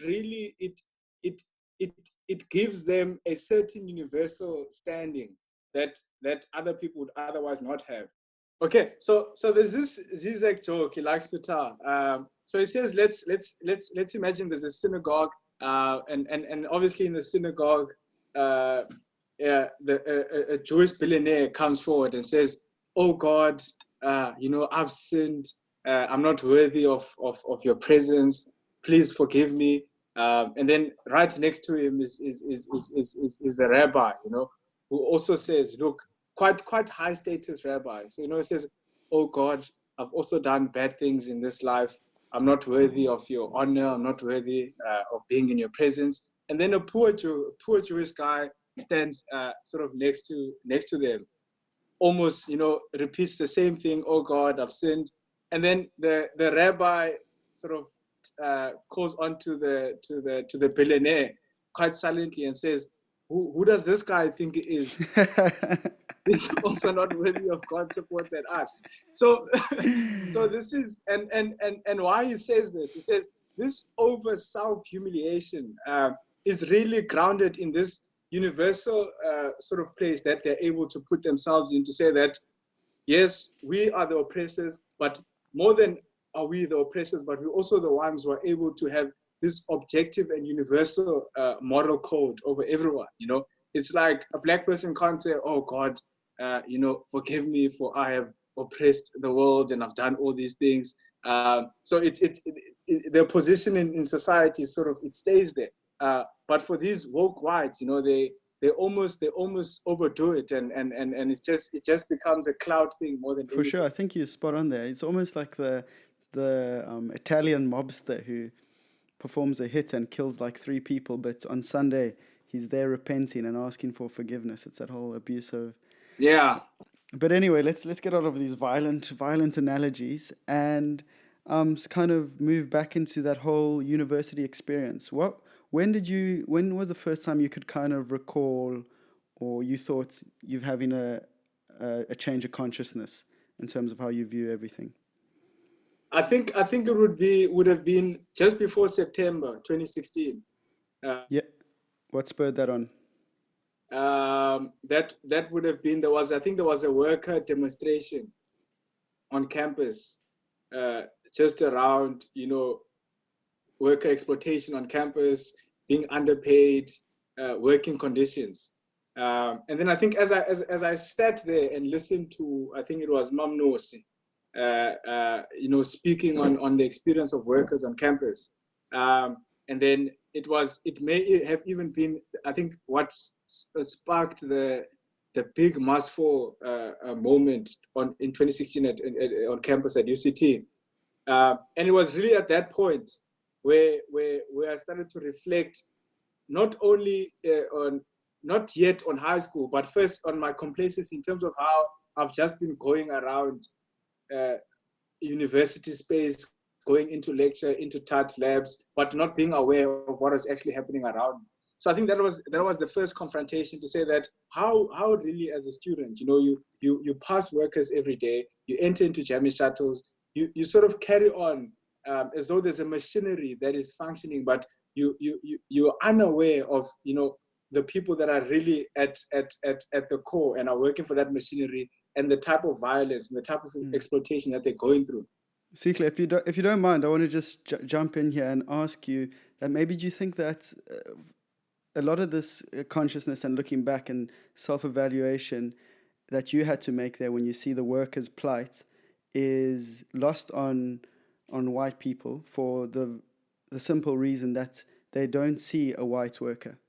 really it it it gives them a certain universal standing that other people would otherwise not have. Okay, so there's this Zizek joke he likes to tell. So he says, let's imagine there's a synagogue, and obviously in the synagogue, yeah, a Jewish billionaire comes forward and says, "Oh God, you know, I've sinned. I'm not worthy of your presence. Please forgive me." And then right next to him is the rabbi, you know, who also says, "Look, quite high status rabbi." So, you know, he says, "Oh God, I've also done bad things in this life. I'm not worthy of your honor. I'm not worthy of being in your presence." And then a poor Jewish guy stands sort of next to them, almost, you know, repeats the same thing. "Oh God, I've sinned." And then the rabbi sort of calls on to the billionaire quite silently and says, who does this guy think he is? He's also not worthy of God's support than us. So so this is and why he says this, he says this over self-humiliation is really grounded in this universal sort of place that they're able to put themselves in, to say that yes, we are the oppressors, but more than are we the oppressors, but we're also the ones who are able to have this objective and universal moral code over everyone. You know, it's like a black person can't say, "Oh God, you know, forgive me for I have oppressed the world and I've done all these things." So their position in society sort of, it stays there. But for these woke whites, you know, they almost overdo it, and it just becomes a cloud thing more than For sure, anything. I think you're spot on there. It's almost like the Italian mobster who performs a hit and kills like 3 people, but on Sunday he's there repenting and asking for forgiveness. It's that whole abuse of. Yeah. But anyway, let's get out of these violent analogies. And kind of move back into that whole university experience. When was the first time you could kind of recall, or you thought you've having a change of consciousness in terms of how you view everything? I think it would have been just before September 2016. Uh, Yeah. What spurred that on? that would have been there was a worker demonstration on campus, uh, just around worker exploitation on campus, being underpaid, working conditions. And then I think as I sat there and listened to, I think it was Mam Nosi, speaking on the experience of workers on campus. And then it may have even been, I think, what sparked the big mass fall moment in 2016 on campus at UCT. And it was really at that point where I started to reflect not only not yet on high school, but first on my complacency in terms of how I've just been going around uh, university space, going into lecture, into touch labs, but not being aware of what is actually happening around me. So I think that was the first confrontation to say that how really as a student, you pass workers every day, you enter into jamming shuttles, you sort of carry on as though there's a machinery that is functioning, but you're unaware of the people that are really at the core and are working for that machinery, and the type of violence and the type of exploitation that they're going through. Sihle, if you don't mind, I want to just jump in here and ask you that maybe do you think that a lot of this consciousness and looking back and self-evaluation that you had to make there when you see the workers' plight is lost on white people for the simple reason that they don't see a white worker.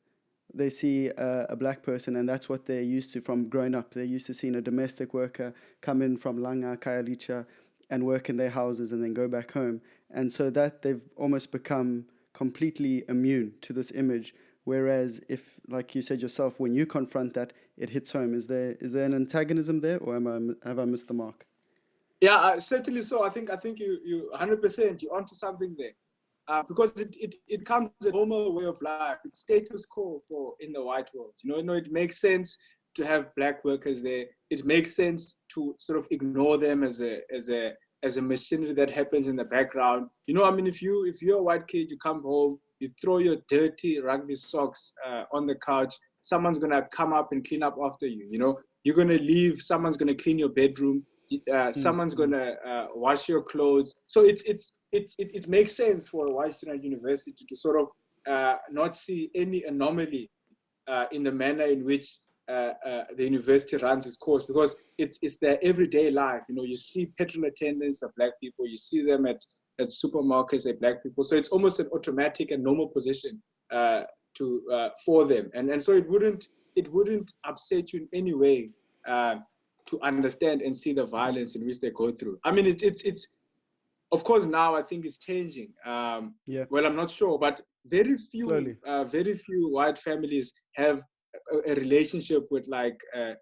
They see a black person, and that's what they're used to from growing up. They're used to seeing a domestic worker come in from Langa, Kayalicha, and work in their houses and then go back home. And so that they've almost become completely immune to this image. Whereas if, like you said yourself, when you confront that, it hits home. Is there an antagonism there, or have I missed the mark? Yeah, certainly so. I think you 100% you're onto something there, because it comes as a normal way of life. It's status quo for in the white world. It makes sense to have black workers there. It makes sense to sort of ignore them as a machinery that happens in the background. I mean, if you're a white kid, you come home, you throw your dirty rugby socks on the couch. Someone's gonna come up and clean up after you. You're gonna leave. Someone's gonna clean your bedroom. Someone's gonna wash your clothes. So it makes sense for a white student at university to sort of not see any anomaly in the manner in which the university runs its course, because it's their everyday life. You see petrol attendants are black people. You see them at supermarkets, they're black people. So it's almost an automatic and normal position for them, and so it wouldn't upset you in any way to understand and see the violence in which they go through. I mean, it's of course now I think it's changing. Yeah, Well, I'm not sure, but slowly. very few white families have a relationship with like a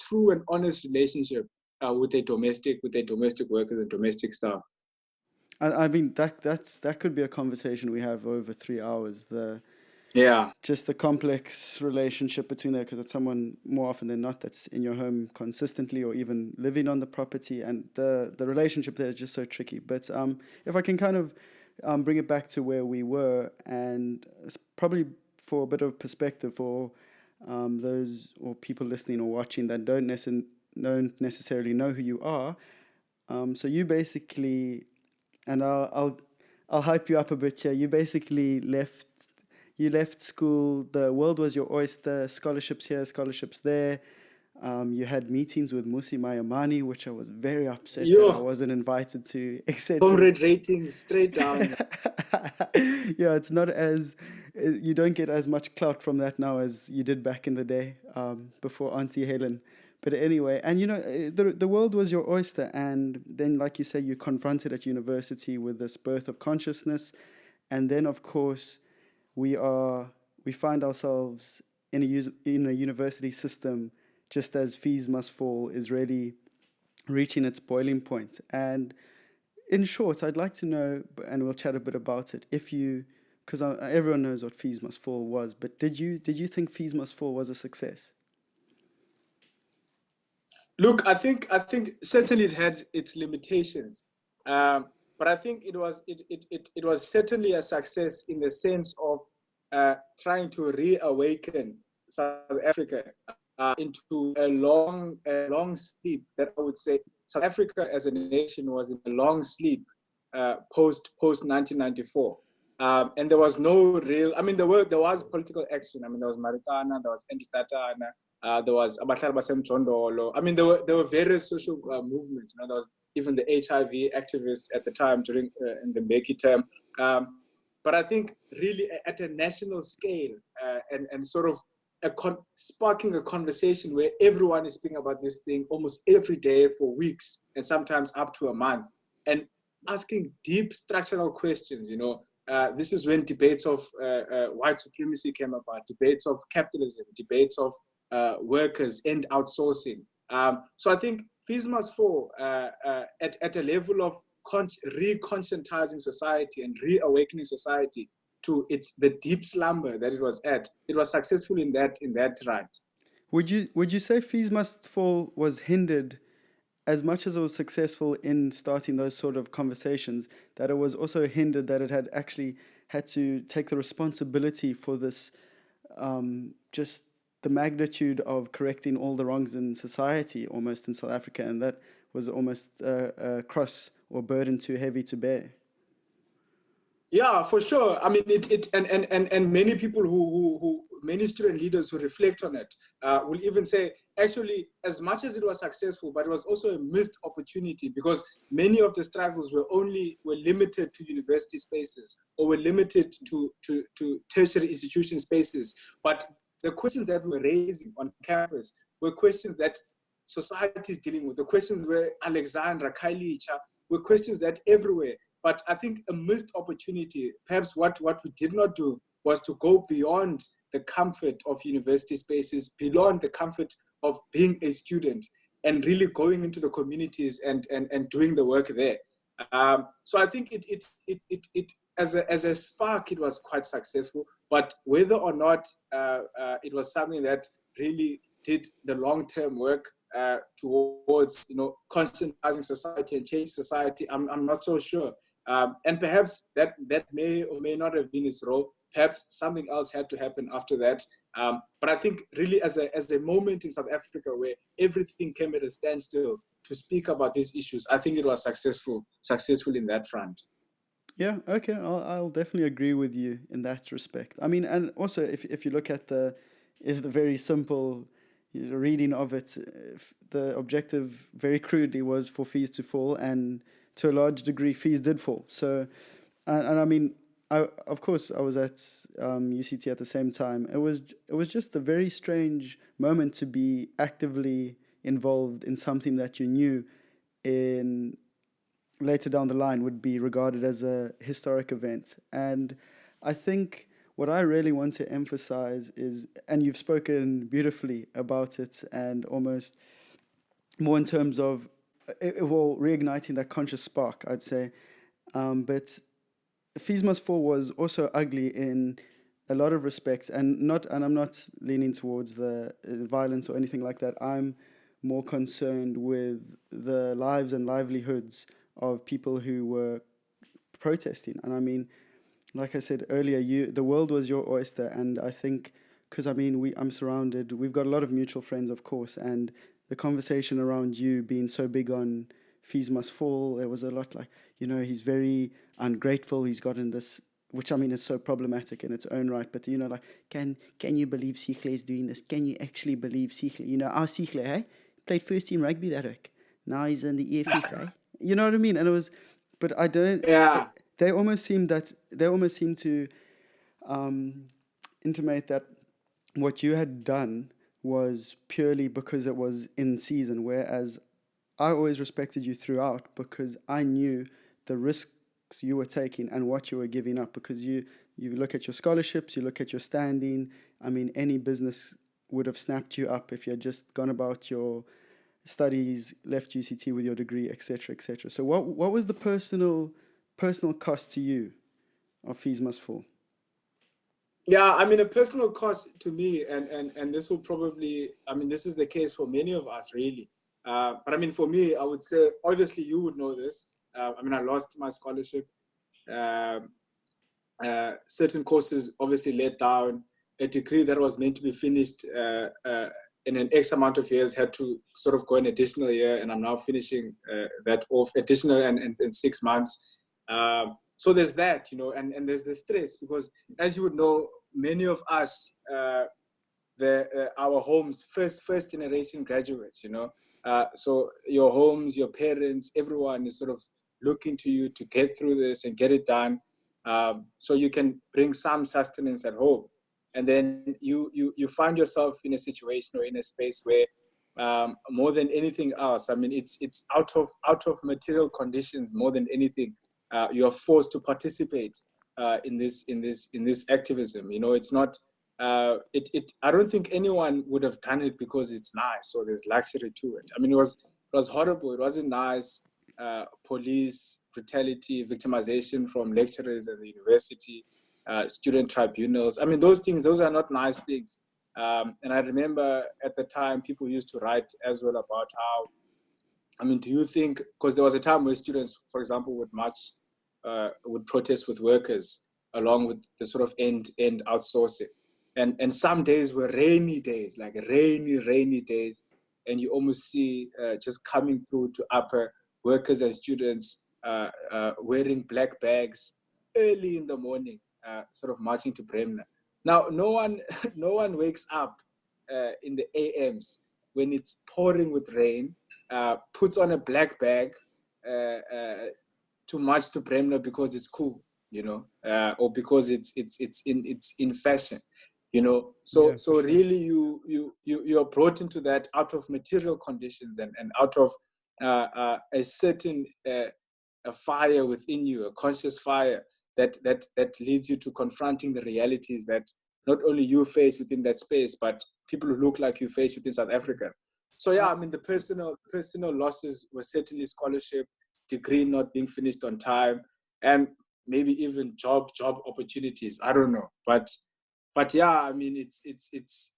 true and honest relationship with their domestic workers and domestic staff. I mean that could be a conversation we have over 3 hours. Yeah, Just the complex relationship between there, because it's someone more often than not that's in your home consistently or even living on the property, and the relationship there is just so tricky. But if I can kind of bring it back to where we were, and probably for a bit of perspective for those or people listening or watching that don't necessarily know who you are. So you basically, and I'll hype you up a bit here. You left school. The world was your oyster. Scholarships here, scholarships there. You had meetings with Musi Mayamani, which I was very upset that I yo, wasn't invited to, etc. comrade ratings straight down. Yeah, it's not as you don't get as much clout from that now as you did back in the day, before Auntie Helen. But anyway, and the world was your oyster, and then, like you say, you confronted at university with this birth of consciousness, and then, of course, we are we find ourselves in a university system just as fees must fall is really reaching its boiling point. And in short, I'd like to know, and we'll chat a bit about it. If you, because everyone knows what Fees Must Fall was, but did you think Fees Must Fall was a success? Look, I think certainly it had its limitations, but I think it was certainly a success in the sense of trying to reawaken South Africa into a long sleep. That I would say South Africa as a nation was in a long sleep post 1994. And there was no real. I mean, there was political action. I mean, there was Marikana, there was Anti-Statana, there was Abahlali Basemjondolo. I mean, there were various social movements. There was even the HIV activists at the time during in the Mbeki term. But I think really at a national scale and sort of sparking a conversation where everyone is speaking about this thing almost every day for weeks and sometimes up to a month, and asking deep structural questions. This is when debates of white supremacy came about, debates of capitalism, debates of workers and outsourcing. So I think Fees Must Fall at a level of reconscientizing society and reawakening society to the deep slumber that it was at. It was successful in that right. Would you say Fees Must Fall was hindered as much as it was successful in starting those sort of conversations, that it was also hindered that it had actually had to take the responsibility for this, just the magnitude of correcting all the wrongs in society almost in South Africa, and that was almost a cross or burden too heavy to bear? Yeah, for sure. I mean, and many people who many student leaders who reflect on it will even say, actually, as much as it was successful, but it was also a missed opportunity, because many of the struggles were limited to university spaces, or were limited to tertiary institution spaces. But the questions that we're raising on campus were questions that society is dealing with. The questions were Alexandra, Kailicha, were questions that everywhere. But I think a missed opportunity, perhaps what we did not do, was to go beyond the comfort of university spaces, beyond the comfort of being a student, and really going into the communities and doing the work there. So I think it as a spark, it was quite successful. But whether or not it was something that really did the long-term work towards conscientizing society and change society, I'm not so sure. And perhaps that may or may not have been its role. Perhaps something else had to happen after that. But I think really as a moment in South Africa where everything came at a standstill to speak about these issues, I think it was successful in that front. Yeah, okay, I'll definitely agree with you in that respect. I mean, and also if you look at the very simple reading of it, the objective very crudely was for fees to fall, and to a large degree fees did fall. So, and I mean, of course I was at UCT at the same time. It was just a very strange moment to be actively involved in something that you knew in later down the line would be regarded as a historic event. And I think what I really want to emphasize is, and you've spoken beautifully about it, and almost more in terms of well, reigniting that conscious spark, I'd say. But Fees Must Fall was also ugly in a lot of respects, and I'm not leaning towards the violence or anything like that. I'm more concerned with the lives and livelihoods of people who were protesting. And I mean, like I said earlier, the world was your oyster, and I think because I mean I'm surrounded. We've got a lot of mutual friends, of course, and the conversation around you being so big on Fees Must Fall, there was a lot like, he's very ungrateful. He's gotten this, which I mean is so problematic in its own right. But like, can you believe Sihle is doing this? Can you actually believe Sihle? Our Sihle, hey, played first team rugby that week. Now he's in the EFF, eh? You know what I mean? And it was, but I don't. Yeah. They almost seem to intimate that what you had done was purely because it was in season, whereas I always respected you throughout because I knew the risks you were taking and what you were giving up, because you look at your scholarships, you look at your standing. I mean, any business would have snapped you up if you had just gone about your studies, left UCT with your degree, etc., etc. So what was the personal cost to you of Fees Must Fall? Yeah, I mean, a personal cost to me, and this will probably, I mean, this is the case for many of us, really. But I mean, for me, I would say, obviously, you would know this. I mean, I lost my scholarship. Um Certain courses obviously let down. A degree that was meant to be finished in an X amount of years had to sort of go an additional year, and I'm now finishing that off additional and in 6 months. So there's that, you know, and there's the stress because, as you would know, many of us, our homes, first generation graduates, you know. So your homes, your parents, everyone is sort of looking to you to get through this and get it done, so you can bring some sustenance at home. And then you find yourself in a situation or in a space where, more than anything else, I mean, it's out of material conditions more than anything. You are forced to participate in this activism. You know, it's not. I don't think anyone would have done it because it's nice or there's luxury to it. I mean, it was horrible. It wasn't nice. Police brutality, victimization from lecturers at the university, student tribunals. I mean, those are not nice things. And I remember at the time people used to write as well about how, I mean, do you think, because there was a time where students, for example, would march, would protest with workers along with the sort of end outsourcing. And some days were rainy days, like rainy days. And you almost see just coming through to upper workers and students wearing black bags early in the morning, sort of marching to Bremner. Now, no one, no one wakes up in the AMs when it's pouring with rain, puts on a black bag to march to Bremner because it's cool, you know, or because it's in fashion, you know. So Yeah, for so sure. really you are brought into that out of material conditions and out of a certain a fire within you, a conscious fire that leads you to confronting the realities that not only you face within that space, but people who look like you face within South Africa. So yeah, I mean, the personal losses were certainly scholarship, degree not being finished on time, and maybe even job opportunities. I don't know, but yeah, I mean, it's.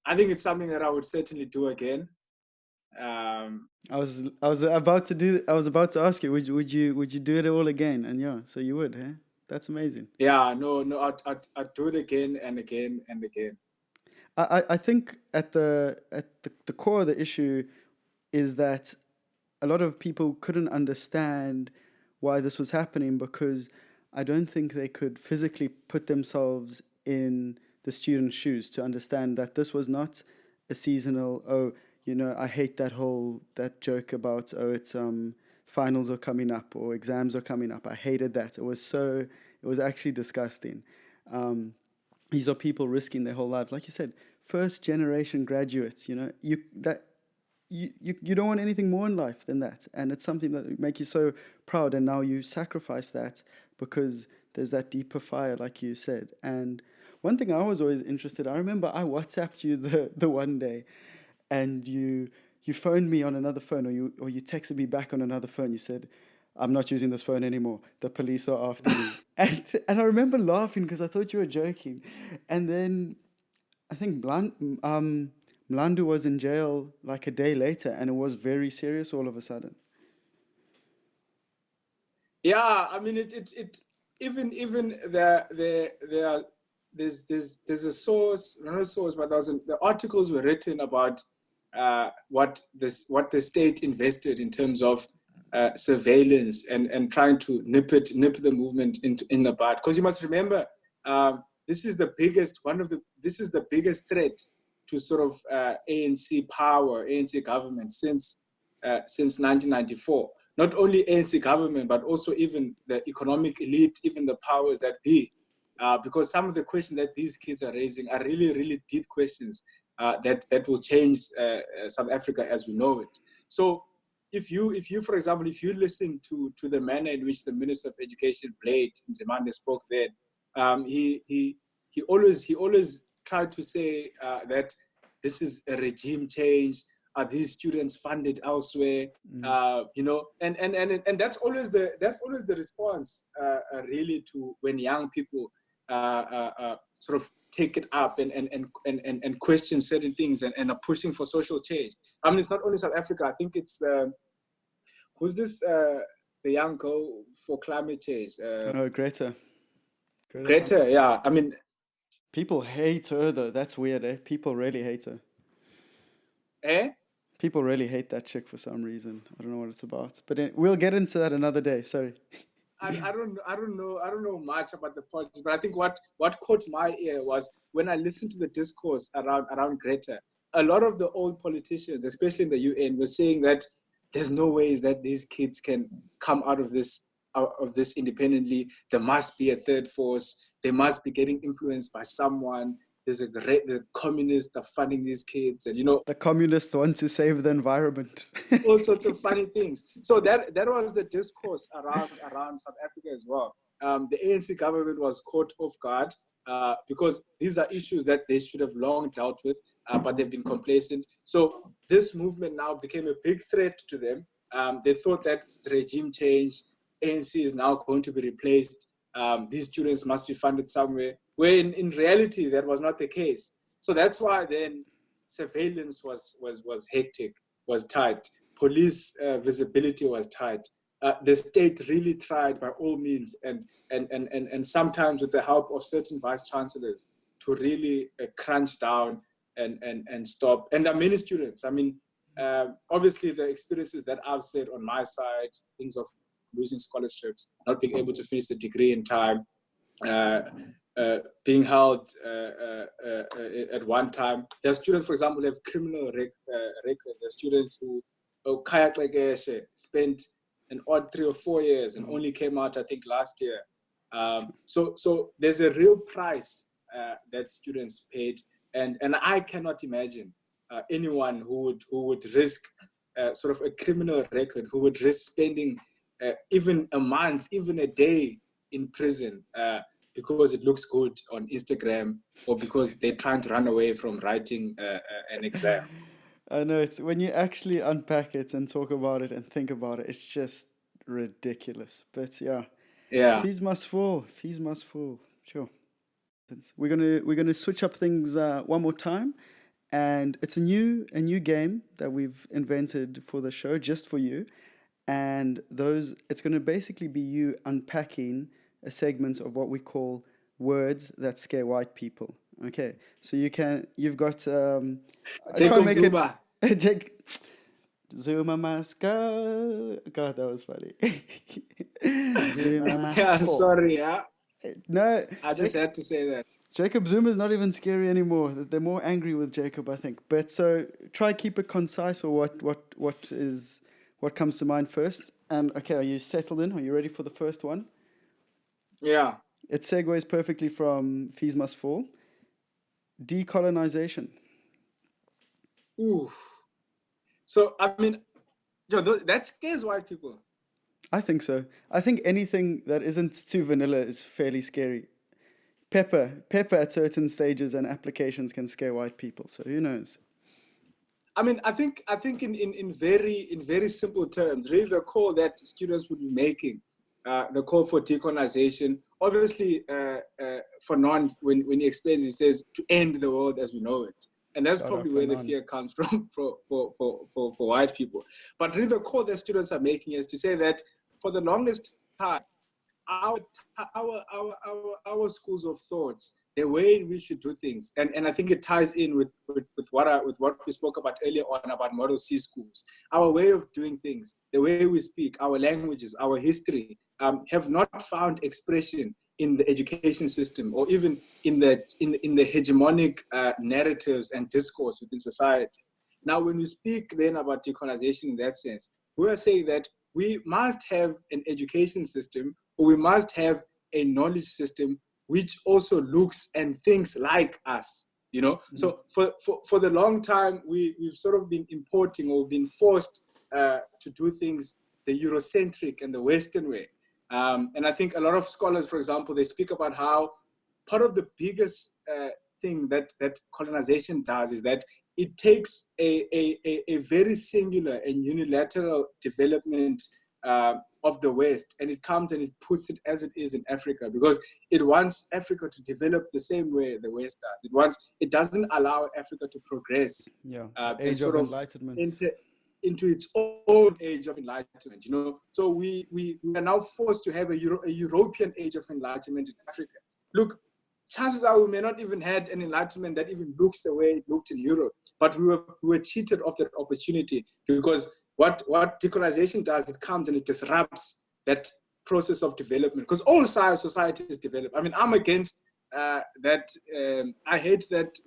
I think it's something that I would certainly do again. I was about to ask you, would you do it all again? And yeah, so you would, huh? That's amazing. Yeah, no, I'd do it again and again and again. I think the core of the issue is that a lot of people couldn't understand why this was happening because I don't think they could physically put themselves in the student's shoes to understand that this was not a seasonal, oh, you know, I hate that joke about, oh, it's finals are coming up or exams are coming up. I hated that. It was actually disgusting. Um, these are people risking their whole lives. Like you said, first generation graduates, you know, you don't want anything more in life than that. And it's something that make you so proud. And now you sacrifice that because there's that deeper fire, like you said. And one thing I was always interested, I remember I WhatsApped you the one day and you phoned me on another phone or you texted me back on another phone. You said, I'm not using this phone anymore. The police are after me. And I remember laughing because I thought you were joking. And then I think Mlandu was in jail like a day later, and it was very serious all of a sudden. Yeah, I mean, it even there are there's a source, not a source, but the articles were written about what the state invested in terms of surveillance and trying to nip the movement in the bud. Because you must remember, this is the biggest threat to sort of ANC power, ANC government since 1994. Not only ANC government, but also even the economic elite, even the powers that be. Because some of the questions that these kids are raising are really, really deep questions that will change South Africa as we know it. So if you, for example, if you listen to the manner in which the Minister of Education, Blade Nzimande, spoke then, he always tried to say that this is a regime change. Are these students funded elsewhere? You know, and that's always the response really to when young people sort of take it up and question certain things and are pushing for social change. I mean, it's not only South Africa. I think it's who's this the young girl for climate change? Greta. Greta, yeah. I mean, people hate her though. That's weird, eh? People really hate her. eh? People really hate that chick for some reason. I don't know what it's about, but we'll get into that another day. Sorry. I don't know much about the politics, but I think what caught my ear was when I listened to the discourse around Greta. A lot of the old politicians, especially in the UN, were saying that there's no ways that these kids can come out of this independently. There must be a third force. They must be getting influenced by someone. The communists are funding these kids, and you know, the communists want to save the environment. all sorts of funny things. So that was the discourse around South Africa as well. The ANC government was caught off guard because these are issues that they should have long dealt with, but they've been complacent. So this movement now became a big threat to them. They thought that regime change, ANC is now going to be replaced. These students must be funded somewhere, where in reality that was not the case. So that's why then surveillance was hectic, was tight. Police visibility was tight. The state really tried by all means, and sometimes with the help of certain vice chancellors, to really crunch down and stop. And there are many students. I mean, obviously the experiences that I've said on my side, things of losing scholarships, not being able to finish the degree in time, being held at one time. There are students, for example, who have criminal records. There are students who spent an odd 3 or 4 years and only came out, I think, last year. So there's a real price that students paid, and I cannot imagine anyone who would risk sort of a criminal record, who would risk spending even a month, even a day in prison because it looks good on Instagram, or because they're trying to run away from writing an exam. I know, it's when you actually unpack it and talk about it and think about it, it's just ridiculous. But yeah, fees must fall. Fees must fall. Sure. We're gonna switch up things one more time, and it's a new game that we've invented for the show, just for you. And it's gonna basically be you unpacking a segment of what we call words that scare white people. Okay, so you've got Jacob Zuma. Zuma must go. God, that was funny. Zuma must fall. Sorry, yeah. No, I just had to say that. Jacob Zuma's not even scary anymore. They're more angry with Jacob, I think. But so try keep it concise, or what comes to mind first. And okay, are you settled in? Are you ready for the first one? Yeah. It segues perfectly from Fees Must Fall. Decolonization. Ooh. So, I mean, that scares white people. I think so. I think anything that isn't too vanilla is fairly scary. Pepper at certain stages and applications can scare white people. So who knows? I mean, I think in very simple terms, really the call that students would be making, the call for decolonization. Obviously, for Nons, when he explains, he says to end the world as we know it, and that's probably where the fear comes from for white people. But really, the call that students are making is to say that for the longest time, our schools of thoughts, the way in which we do things, and I think it ties in with what we spoke about earlier on about Model C schools. Our way of doing things, the way we speak, our languages, our history, have not found expression in the education system, or even in the hegemonic narratives and discourse within society. Now, when we speak then about decolonization in that sense, we are saying that we must have an education system, or we must have a knowledge system which also looks and thinks like us, you know? Mm-hmm. So for the long time, we've sort of been importing, or been forced to do things the Eurocentric and the Western way. And I think a lot of scholars, for example, they speak about how part of the biggest thing that colonization does is that it takes a very singular and unilateral development of the West, and it comes and it puts it as it is in Africa, because it wants Africa to develop the same way the West does. It doesn't allow Africa to progress and sort of enter into its own age of enlightenment. So we are now forced to have a European age of enlightenment in Africa. Look, chances are we may not even had an enlightenment that even looks the way it looked in Europe, but we were cheated of that opportunity, because what decolonization does, it comes and it disrupts that process of development, because all societies develop. I mean, I'm against that. I hate that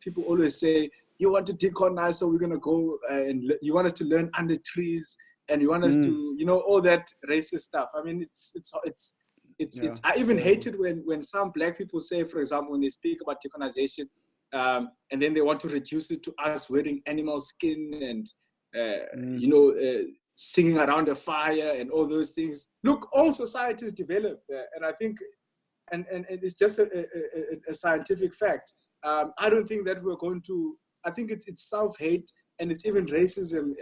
people always say, you want to decolonize, so we're going to go and you want us to learn under trees, and you want us to, all that racist stuff. I mean, it's I even hate it when some black people say, for example, when they speak about decolonization, and then they want to reduce it to us wearing animal skin and singing around a fire and all those things. Look, all societies develop, and I think, and it's just a scientific fact. I don't think that we're going to. I think it's self-hate, and it's even racism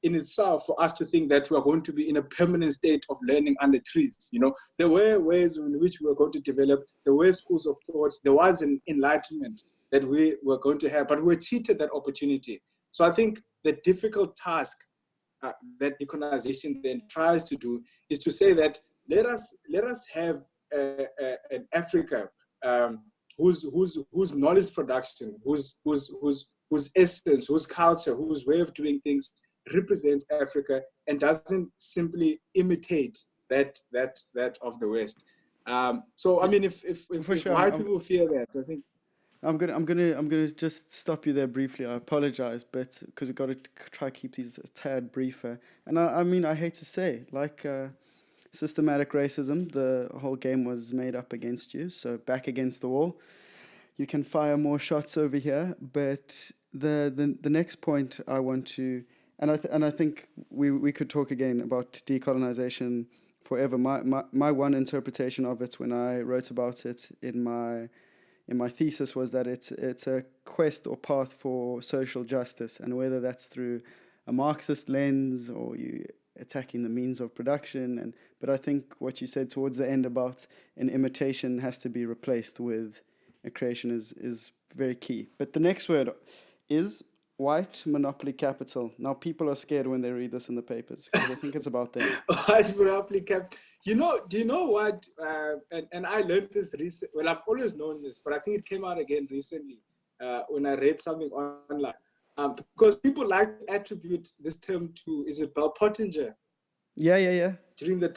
in itself for us to think that we're going to be in a permanent state of learning under trees. There were ways in which we were going to develop. There were schools of thoughts. There was an enlightenment that we were going to have, but we were cheated that opportunity. So I think the difficult task that decolonization then tries to do is to say that let us have an Africa whose knowledge production, whose essence, whose culture, whose way of doing things represents Africa and doesn't simply imitate that of the West. So I mean, if sure, white people fear that, I think. I'm gonna just stop you there briefly. I apologize, but because we've got to try to keep these a tad briefer. And I mean, I hate to say, like systematic racism, the whole game was made up against you. So back against the wall. You can fire more shots over here. But the next point I want to, and I think we could talk again about decolonization forever. My one interpretation of it when I wrote about it in my thesis was that it's a quest or path for social justice, and whether that's through a Marxist lens or you attacking the means of production. But I think what you said towards the end about an imitation has to be replaced with a creation is very key. But the next word is white monopoly capital. Now people are scared when they read this in the papers because they think it's about them. White monopoly capital. Do you know what? And I learned this recently. Well, I've always known this, but I think it came out again recently when I read something online. Because people like to attribute this term to, is it Bell Pottinger? Yeah. During the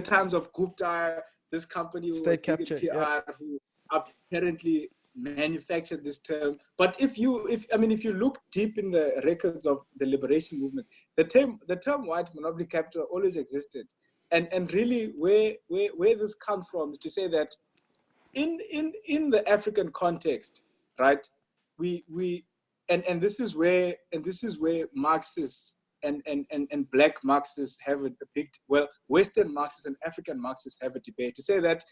times of Gupta, this company State capture, PR who apparently manufactured this term. But if you look deep in the records of the liberation movement, the term white monopoly capital always existed. And really where this comes from is to say that in the African context, right, this is where Marxists and black Marxists have a big, well, Western Marxists and African Marxists have a debate to say that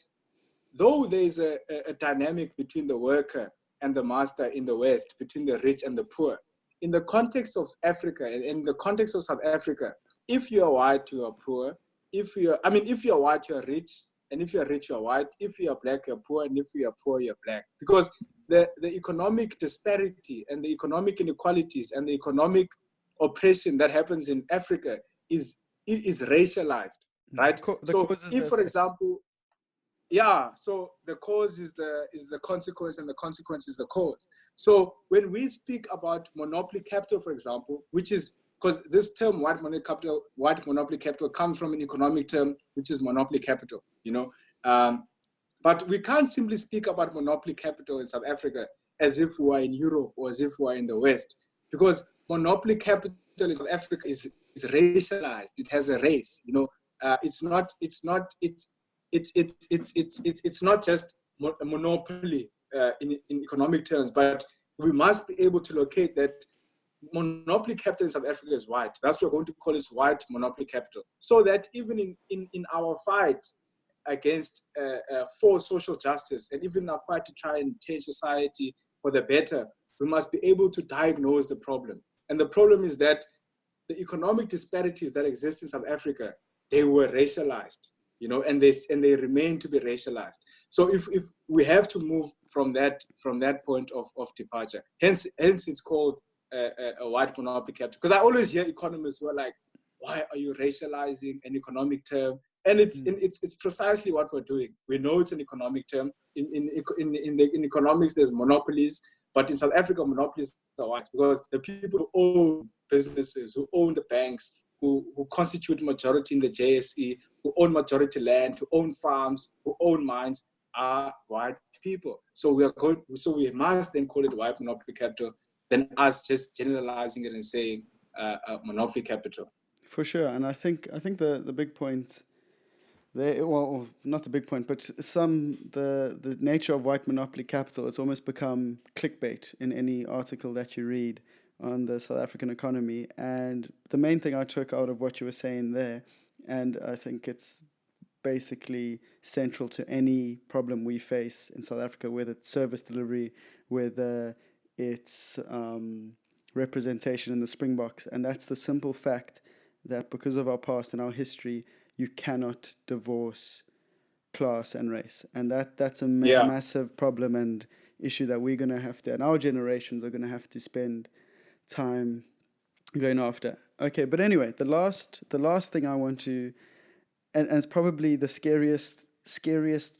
though there's a dynamic between the worker and the master in the West, between the rich and the poor, in the context of Africa and in the context of South Africa, if you are white, you are poor. If you are white, you are rich. And if you are rich, you are white. If you are black, you are poor. And if you are poor, you are black. Because the economic disparity and the economic inequalities and the economic oppression that happens in Africa is racialized, right? So if, for example, so the cause is the consequence, and the consequence is the cause. So when we speak about monopoly capital, for example, which is, because this term white monopoly capital comes from an economic term, which is monopoly capital, but we can't simply speak about monopoly capital in South Africa as if we are in Europe or as if we are in the West, because monopoly capital in South Africa is racialized. It has a race. It's not just a monopoly in economic terms, but we must be able to locate that monopoly capital in South Africa is white. That's what we're going to call it, white monopoly capital. So that even in our fight against for social justice, and even our fight to try and change society for the better, we must be able to diagnose the problem. And the problem is that the economic disparities that exist in South Africa, they were racialized, and they remain to be racialized. So if we have to move from that point of departure, hence it's called a white monopoly capital. Because I always hear economists who are like, why are you racializing an economic term? And it's precisely what we're doing. We know it's an economic term. In economics, there's monopolies, but in South Africa, monopolies are white, because the people who own businesses, who own the banks, who constitute majority in the JSE, who own majority land, who own farms, who own mines, are white people. So we must then call it white monopoly capital, than us just generalizing it and saying monopoly capital. For sure, and I think the big point there, well, not the big point, but the nature of white monopoly capital, it's almost become clickbait in any article that you read on the South African economy. And the main thing I took out of what you were saying there, and I think it's basically central to any problem we face in South Africa, whether it's service delivery, whether it's representation in the Springboks, and that's the simple fact that because of our past and our history, you cannot divorce class and race. And that's a massive problem and issue that we're going to have to, and our generations are going to have to spend time going after. Okay, but anyway, the last thing I want to, and it's probably the scariest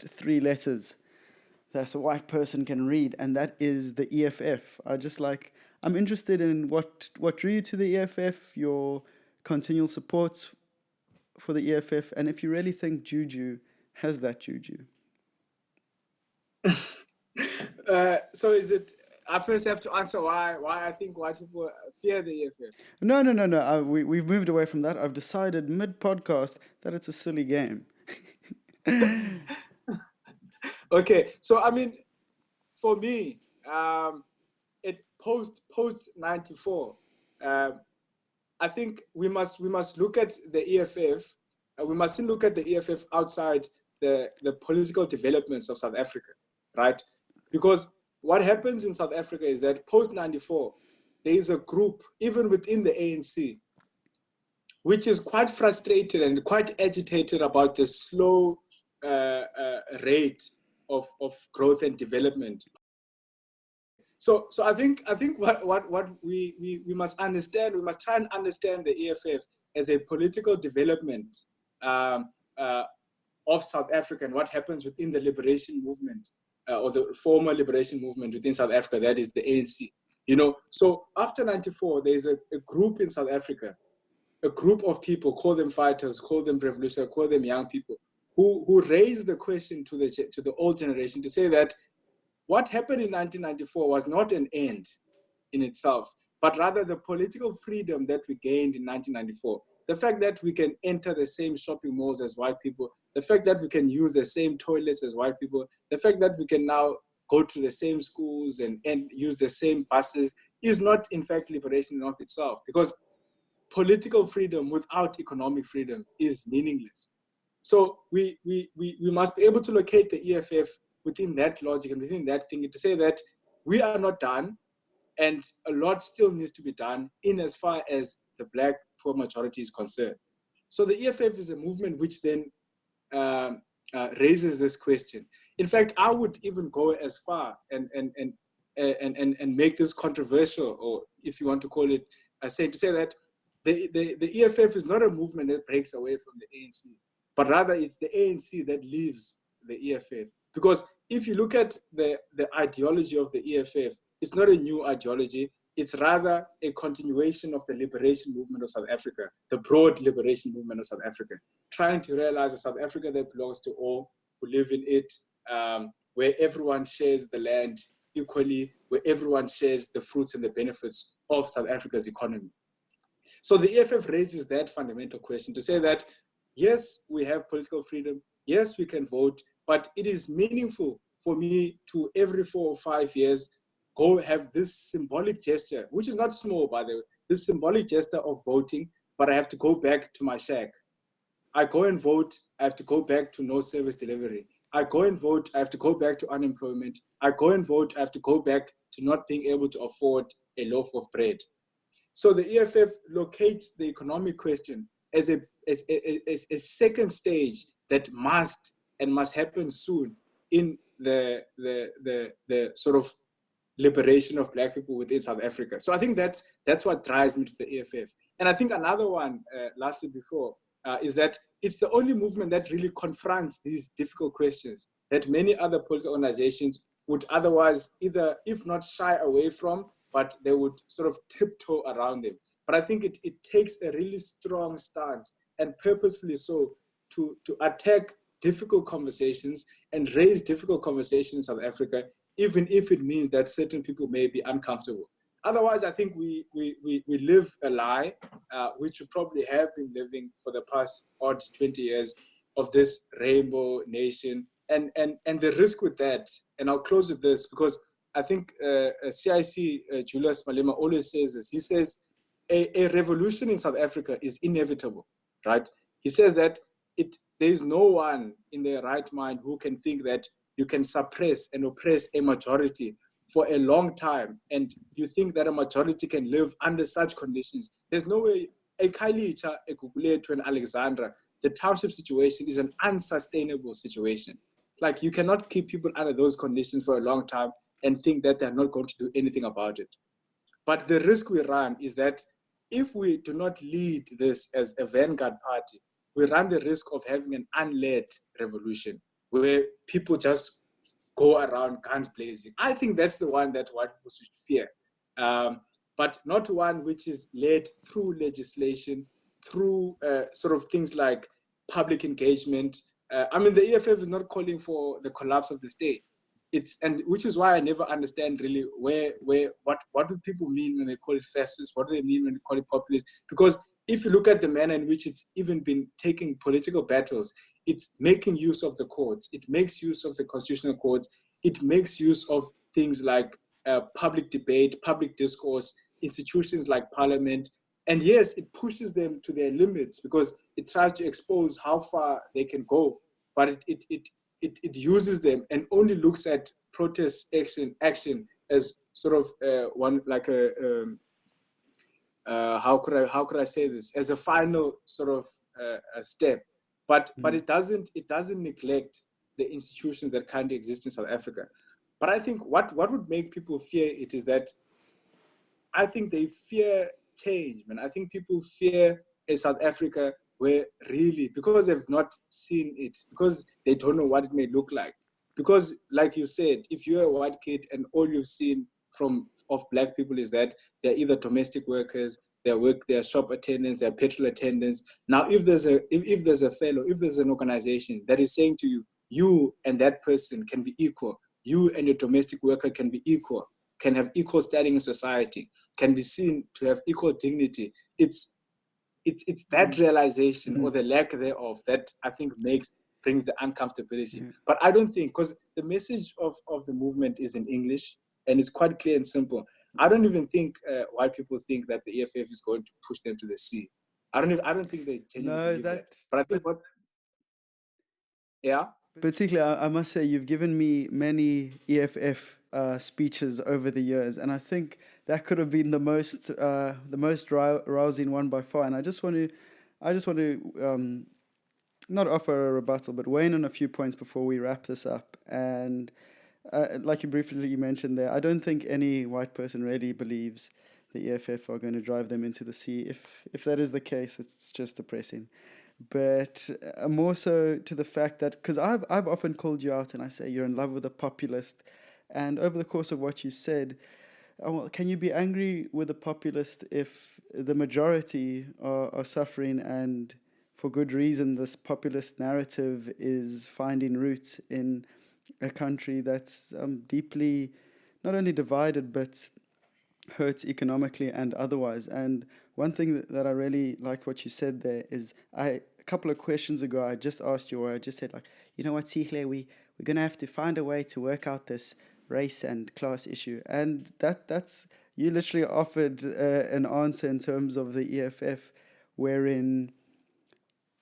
3 letters that a white person can read, and that is the EFF. I'm interested in what drew you to the EFF, your continual support for the EFF, and if you really think Juju has that Juju. So is it, I first have to answer why I think white people fear the EFF? No. We've moved away from that. I've decided mid-podcast that it's a silly game. Okay, so I mean, for me, it post 94. I think we must look at the EFF. We mustn't look at the EFF outside the political developments of South Africa, right? Because what happens in South Africa is that post 94, there is a group, even within the ANC, which is quite frustrated and quite agitated about the slow rate of growth and development. So I think what we must understand, we must try and understand the EFF as a political development of South Africa, and what happens within the liberation movement or the former liberation movement within South Africa, that is the ANC. So after 94, there's a group in South Africa, a group of people, call them fighters, call them revolutionaries, call them young people, who raise the question to the old generation to say that what happened in 1994 was not an end in itself, but rather the political freedom that we gained in 1994. The fact that we can enter the same shopping malls as white people, the fact that we can use the same toilets as white people, the fact that we can now go to the same schools and use the same buses is not, in fact, liberation in of itself, because political freedom without economic freedom is meaningless. So we must be able to locate the EFF within that logic and within that thinking to say that we are not done, and a lot still needs to be done in as far as the Black poor majority is concerned. So the EFF is a movement which then raises this question. In fact, I would even go as far and make this controversial, or if you want to call it, to say that the EFF is not a movement that breaks away from the ANC, but rather it's the ANC that leaves the EFF. Because if you look at the ideology of the EFF, it's not a new ideology. It's rather a continuation of the liberation movement of South Africa, the broad liberation movement of South Africa, trying to realize a South Africa that belongs to all who live in it, where everyone shares the land equally, where everyone shares the fruits and the benefits of South Africa's economy. So the EFF raises that fundamental question to say that, yes, we have political freedom, yes, we can vote, but it is meaningful for me to every 4 or 5 years go have this symbolic gesture, which is not small, by the way, this symbolic gesture of voting, but I have to go back to my shack. I go and vote, I have to go back to no service delivery. I go and vote, I have to go back to unemployment. I go and vote, I have to go back to not being able to afford a loaf of bread. So the EFF locates the economic question as a second stage that must happen soon in the sort of liberation of Black people within South Africa. So I think that's what drives me to the EFF. And I think another one, lastly before, is that it's the only movement that really confronts these difficult questions that many other political organizations would otherwise either, if not shy away from, but they would sort of tiptoe around them. But I think it takes a really strong stance, and purposefully so, to attack difficult conversations and raise difficult conversations in South Africa, even if it means that certain people may be uncomfortable. Otherwise, I think we live a lie, which we probably have been living for the past odd 20 years, of this rainbow nation. And the risk with that, and I'll close with this, because I think CIC, Julius Malema, always says this. He says, a revolution in South Africa is inevitable, right? He says that there is no one in their right mind who can think that you can suppress and oppress a majority for a long time, and you think that a majority can live under such conditions. There's no way. A Kailicha, a Guguletu, and Alexandra, the township situation is an unsustainable situation. Like, you cannot keep people under those conditions for a long time and think that they're not going to do anything about it. But the risk we run is that if we do not lead this as a vanguard party, we run the risk of having an unled revolution where people just go around guns blazing. I think that's the one that white people should fear, but not one which is led through legislation, through sort of things like public engagement. I mean, the EFF is not calling for the collapse of the state. And which is why I never understand really what do people mean when they call it fascist? What do they mean when they call it populist? Because if you look at the manner in which it's even been taking political battles, it's making use of the courts. It makes use of the constitutional courts. It makes use of things like public debate, public discourse, institutions like parliament. And yes, it pushes them to their limits because it tries to expose how far they can go. But it uses them and only looks at protest action as sort of one, like how could I say this, as a final sort of a step, but it doesn't neglect the institutions that currently exist in South Africa. But I think what would make people fear it is that I think they fear change, man. I think people fear a South Africa where really, because they've not seen it, because they don't know what it may look like. Because, like you said, if you're a white kid and all you've seen of Black people is that they're either domestic workers, they're shop attendants, they're petrol attendants. Now, if there's an organization that is saying to you, you and that person can be equal, you and your domestic worker can be equal, can have equal standing in society, can be seen to have equal dignity, it's that realization or the lack thereof that I think brings the uncomfortability. But I don't think, because the message of the movement is in English and it's quite clear and simple. I don't even think white people think that the EFF is going to push them to the sea. I don't think they genuinely believe that. But I think But Sihle, I must say, you've given me many EFF speeches over the years, and I think that could have been the most rousing one by far. And I just want to not offer a rebuttal, but weigh in on a few points before we wrap this up. And like you briefly mentioned there, I don't think any white person really believes the EFF are going to drive them into the sea. If that is the case, it's just depressing. But more so to the fact that, because I've often called you out and I say you're in love with a populist, and over the course of what you said, well, can you be angry with a populist if the majority are suffering, and for good reason? This populist narrative is finding roots in a country that's deeply not only divided but hurts economically and otherwise. And one thing that I really like what you said there is, a couple of questions ago I just asked you, or I just said, like, you know what, Sihle, we're going to have to find a way to work out this race and class issue. And that's you literally offered an answer in terms of the EFF, wherein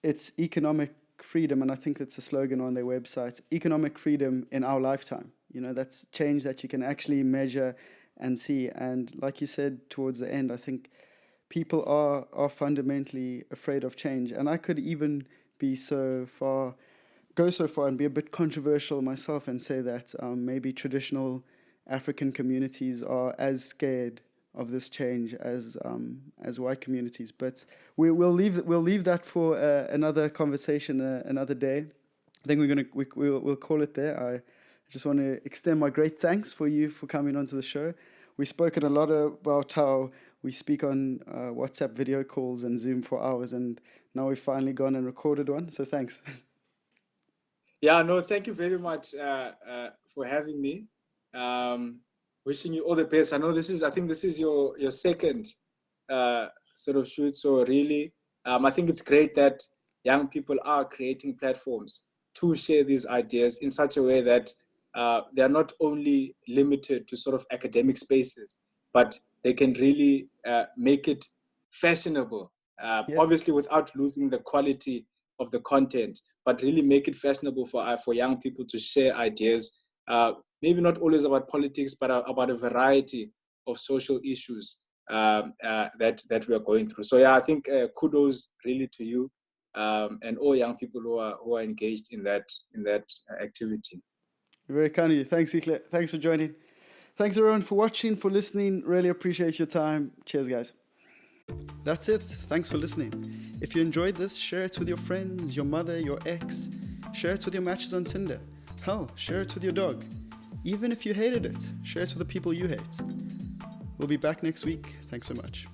it's economic freedom, and I think that's a slogan on their website, economic freedom in our lifetime. You know, that's change that you can actually measure and see. And like you said towards the end, I think people are fundamentally afraid of change. And I could even be go so far and be a bit controversial myself and say that maybe traditional African communities are as scared of this change as white communities. But we'll leave that for another conversation another day. I think we'll call it there. I just want to extend my great thanks for you for coming onto the show. We've spoken a lot about how we speak on WhatsApp video calls and Zoom for hours, and now we've finally gone and recorded one. So thanks. Yeah, no, thank you very much for having me. Wishing you all the best. I think this is your second sort of shoot. So really, I think it's great that young people are creating platforms to share these ideas in such a way that they are not only limited to sort of academic spaces, but they can really make it fashionable, Yeah. obviously without losing the quality of the content, but really make it fashionable for young people to share ideas, maybe not always about politics, but about a variety of social issues that we are going through. So yeah, I think kudos really to you and all young people who are engaged in that activity. Very kind of you. Thanks, Sihle. Thanks for joining. Thanks everyone for watching, for listening. Really appreciate your time. Cheers, guys. That's it. Thanks for listening. If you enjoyed this, share it with your friends, your mother, your ex. Share it with your matches on Tinder. Hell, share it with your dog. Even if you hated it, share it with the people you hate. We'll be back next week. Thanks so much.